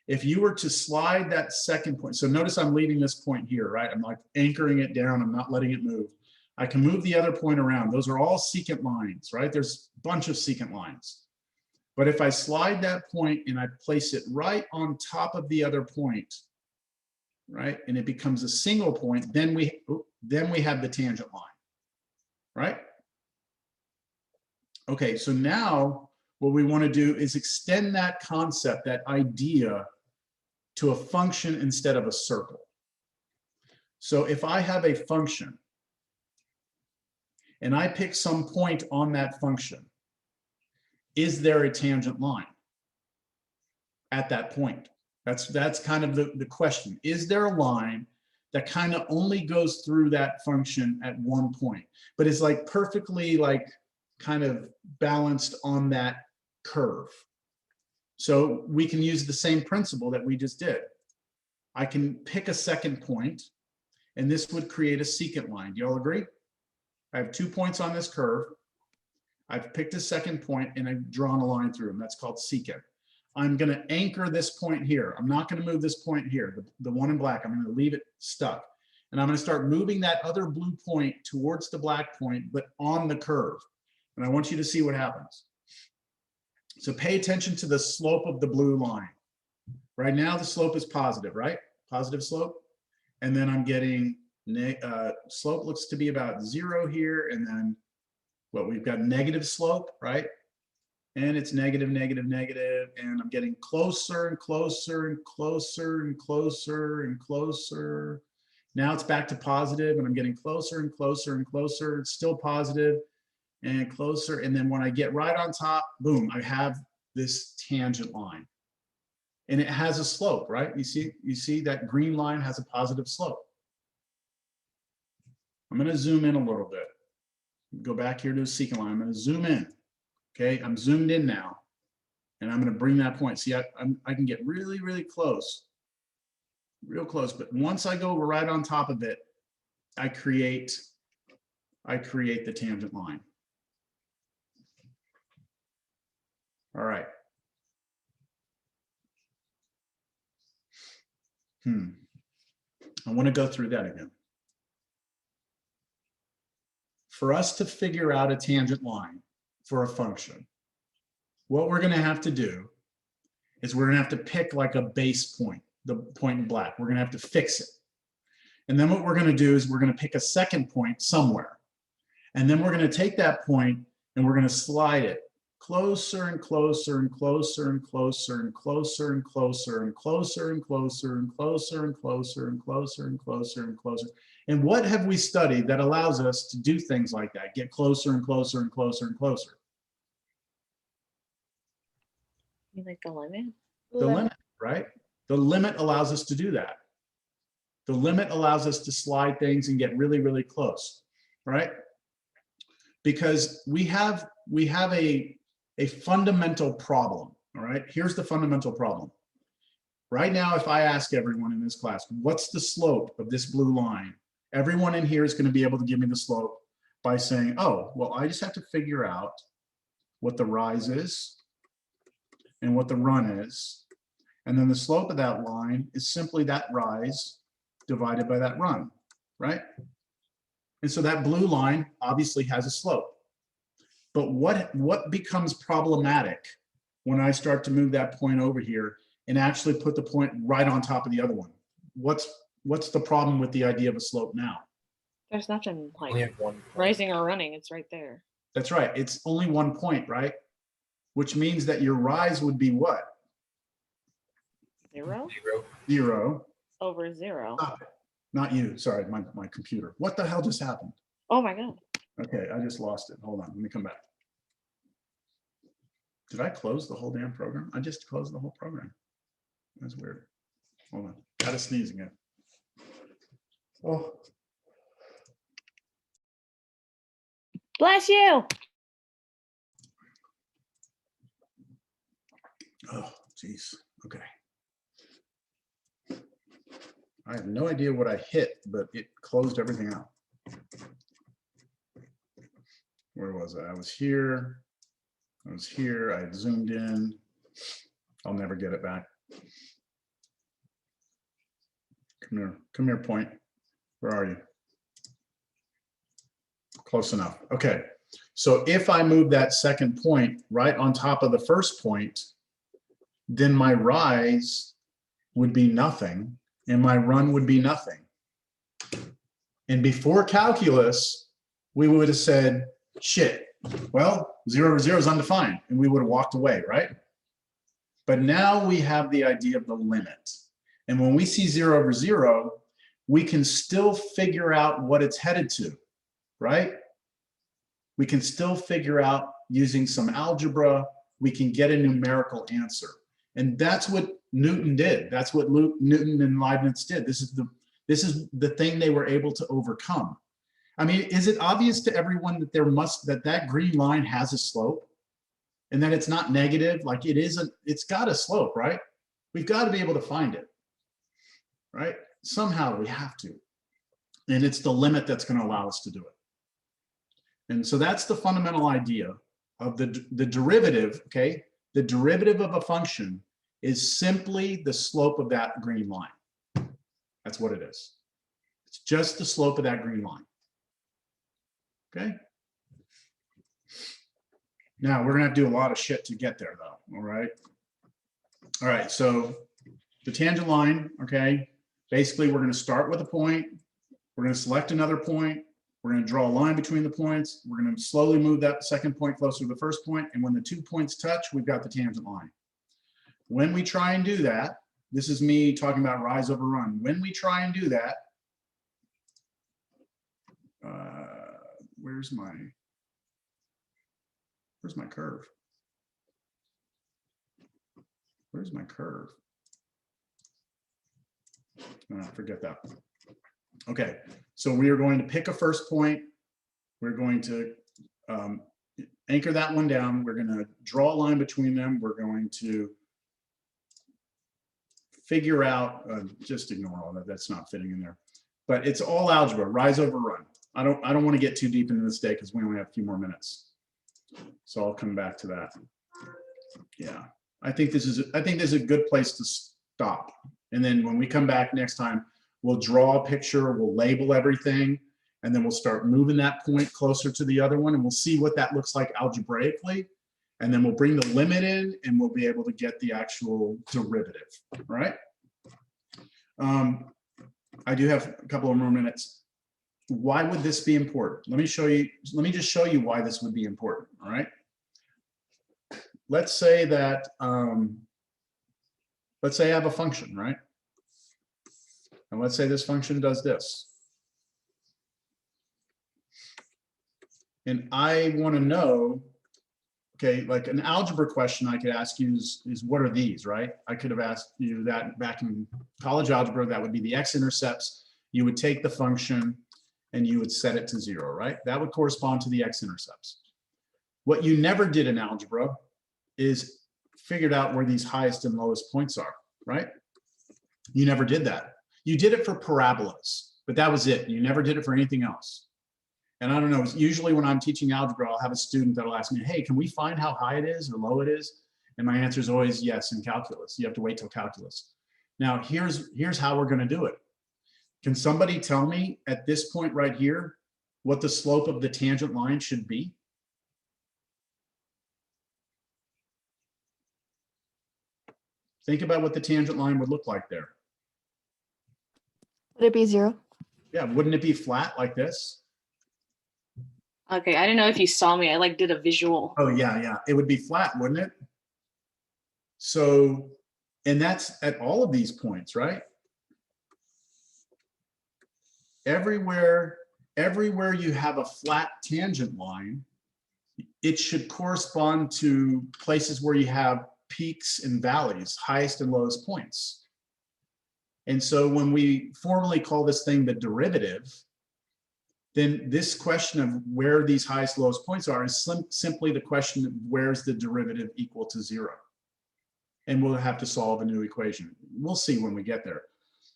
If you were to slide that second point, so notice I'm leaving this point here, right? I'm like anchoring it down, I'm not letting it move. I can move the other point around. Those are all secant lines, right? There's a bunch of secant lines. But if I slide that point and I place it right on top of the other point, right? And it becomes a single point, then we have the tangent line, right? Okay, so now what we want to do is extend that concept, that idea, to a function instead of a circle. So if I have a function and I pick some point on that function, is there a tangent line at that point? That's kind of the question. Is there a line that kind of only goes through that function at one point, but is like perfectly like kind of balanced on that curve? So we can use the same principle that we just did. I can pick a second point, and this would create a secant line. Do you all agree? I have 2 points on this curve. I've picked a second point, and I've drawn a line through them. That's called secant. I'm going to anchor this point here. I'm not going to move this point here, the one in black. I'm going to leave it stuck. And I'm going to start moving that other blue point towards the black point, but on the curve. And I want you to see what happens. So pay attention to the slope of the blue line. Right now, the slope is positive, right? Positive slope. And then I'm getting, slope looks to be about 0 here. And then, well, we've got negative slope, right? And it's negative, negative, negative. And I'm getting closer and closer and closer and closer and closer. Now it's back to positive, and I'm getting closer and closer and closer. It's still positive and closer. And then when I get right on top, boom, I have this tangent line. And it has a slope, right? You see that green line has a positive slope. I'm going to zoom in a little bit. Go back here to the secant line. I'm going to zoom in. Okay, I'm zoomed in now. And I'm going to bring that point. See, I can get really, really close. Real close. But once I go right on top of it, I create the tangent line. All right. I want to go through that again. For us to figure out a tangent line for a function, what we're going to have to do is we're going to have to pick like a base point, the point in black. We're going to have to fix it. And then what we're going to do is we're going to pick a second point somewhere. And then we're going to take that point and we're going to slide it closer and closer and closer and closer and closer and closer and closer and closer and closer and closer and closer and closer and closer. And what have we studied that allows us to do things like that, get closer and closer and closer and closer? You like the limit? The limit, right? The limit allows us to do that. The limit allows us to slide things and get really, really close, right? Because we have a fundamental problem, all right? Here's the fundamental problem. Right now, if I ask everyone in this class, what's the slope of this blue line? Everyone in here is going to be able to give me the slope by saying, oh, well, I just have to figure out what the rise is and what the run is. And then the slope of that line is simply that rise divided by that run, right? And so that blue line obviously has a slope. But what becomes problematic when I start to move that point over here and actually put the point right on top of the other one? What's the problem with the idea of a slope now? There's nothing like Only have one. rising or running. It's right there. That's right. It's only 1 point, right? Which means that your rise would be what? 0 0. over 0. Stop it. Not you. Sorry, my computer. What the hell just happened? Oh my God. Okay, I just lost it. Hold on. Let me come back. Did I close the whole damn program? I just closed the whole program. That's weird. Hold on. Got a sneeze again. Oh. Bless you. Oh, geez. Okay. I have no idea what I hit, but it closed everything out. Where was I? I was here. I was here. I had zoomed in. I'll never get it back. Come here. Come here, point. Where are you? Close enough. Okay. So if I move that second point right on top of the first point, then my rise would be nothing and my run would be nothing. And before calculus, we would have said, shit, well, 0 over 0 is undefined, and we would have walked away, right? But now we have the idea of the limit. And when we see 0 over 0, we can still figure out what it's headed to, right? We can still figure out using some algebra, we can get a numerical answer. And that's what Newton did. That's what Newton and Leibniz did. This is the thing they were able to overcome. I mean, is it obvious to everyone that that green line has a slope and that it's not negative? Like it's got a slope, right? We've got to be able to find it, right? Somehow we have to. And it's the limit that's going to allow us to do it. And so that's the fundamental idea of the derivative, okay? The derivative of a function is simply the slope of that green line. That's what it is. It's just the slope of that green line. Okay. Now we're gonna have to do a lot of shit to get there though, all right? All right, so the tangent line, okay? Basically, we're gonna start with a point. We're gonna select another point. We're gonna draw a line between the points. We're gonna slowly move that second point closer to the first point, and when the 2 points touch, we've got the tangent line. When we try and do that, this is me talking about rise over run. When we try and do that, where's my curve? Where's my curve? Forget that. Okay, so we are going to pick a first point. We're going to anchor that one down. We're going to draw a line between them. We're going to figure out, just ignore all that. That's not fitting in there. But it's all algebra, rise over run. I don't want to get too deep into this day because we only have a few more minutes. So I'll come back to that. Yeah, I think this is a good place to stop. And then when we come back next time, we'll draw a picture, we'll label everything, and then we'll start moving that point closer to the other one, and we'll see what that looks like algebraically. And then we'll bring the limit in, and we'll be able to get the actual derivative, right? I do have a couple of more minutes. Why would this be important? Let me just show you why this would be important, all right? Let's say that, let's say I have a function, right? And let's say this function does this. And I want to know, okay, like an algebra question I could ask you is what are these, right? I could have asked you that back in college algebra. That would be the x-intercepts. You would take the function and you would set it to 0, right? That would correspond to the x-intercepts. What you never did in algebra is figured out where these highest and lowest points are, right? You never did that. You did it for parabolas, but that was it. You never did it for anything else. And I don't know, usually when I'm teaching algebra, I'll have a student that'll ask me, hey, can we find how high it is or low it is? And my answer is always yes in calculus. You have to wait till calculus. Now, here's how we're going to do it. Can somebody tell me at this point right here what the slope of the tangent line should be? Think about what the tangent line would look like there. Would it be 0? Yeah, wouldn't it be flat like this? Okay, I didn't know if you saw me. I like did a visual. Oh yeah, yeah. It would be flat, wouldn't it? So, and that's at all of these points, right? Everywhere you have a flat tangent line, it should correspond to places where you have peaks and valleys, highest and lowest points. And so when we formally call this thing the derivative, then this question of where these highest lowest points are is simply the question of where's the derivative equal to 0. And we'll have to solve a new equation. We'll see when we get there.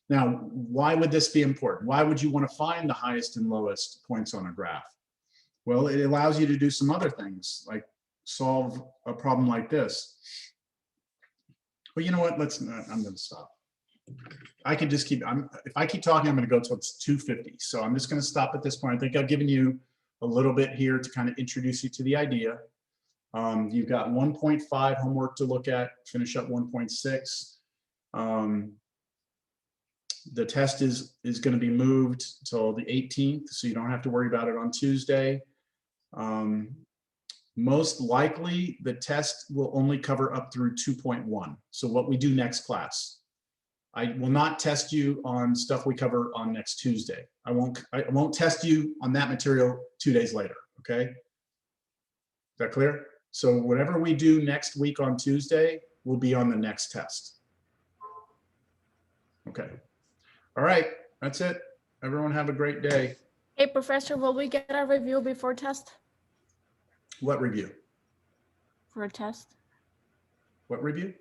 Now, why would this be important? Why would you want to find the highest and lowest points on a graph? Well, it allows you to do some other things, like solve a problem like this. But you know what? I'm going to stop. I could just keep, if I keep talking, I'm going to go till it's 2:50. So I'm just going to stop at this point. I think I've given you a little bit here to kind of introduce you to the idea. You've got 1.5 homework to look at, finish up 1.6. The test is going to be moved till the 18th, so you don't have to worry about it on Tuesday. Most likely, the test will only cover up through 2.1. So what we do next class. I will not test you on stuff we cover on next Tuesday. I won't test you on that material 2 days later, okay? Is that clear? So whatever we do next week on Tuesday will be on the next test. Okay. All right, that's it. Everyone have a great day. Hey, Professor, will we get a review before test? What review? For a test? What review?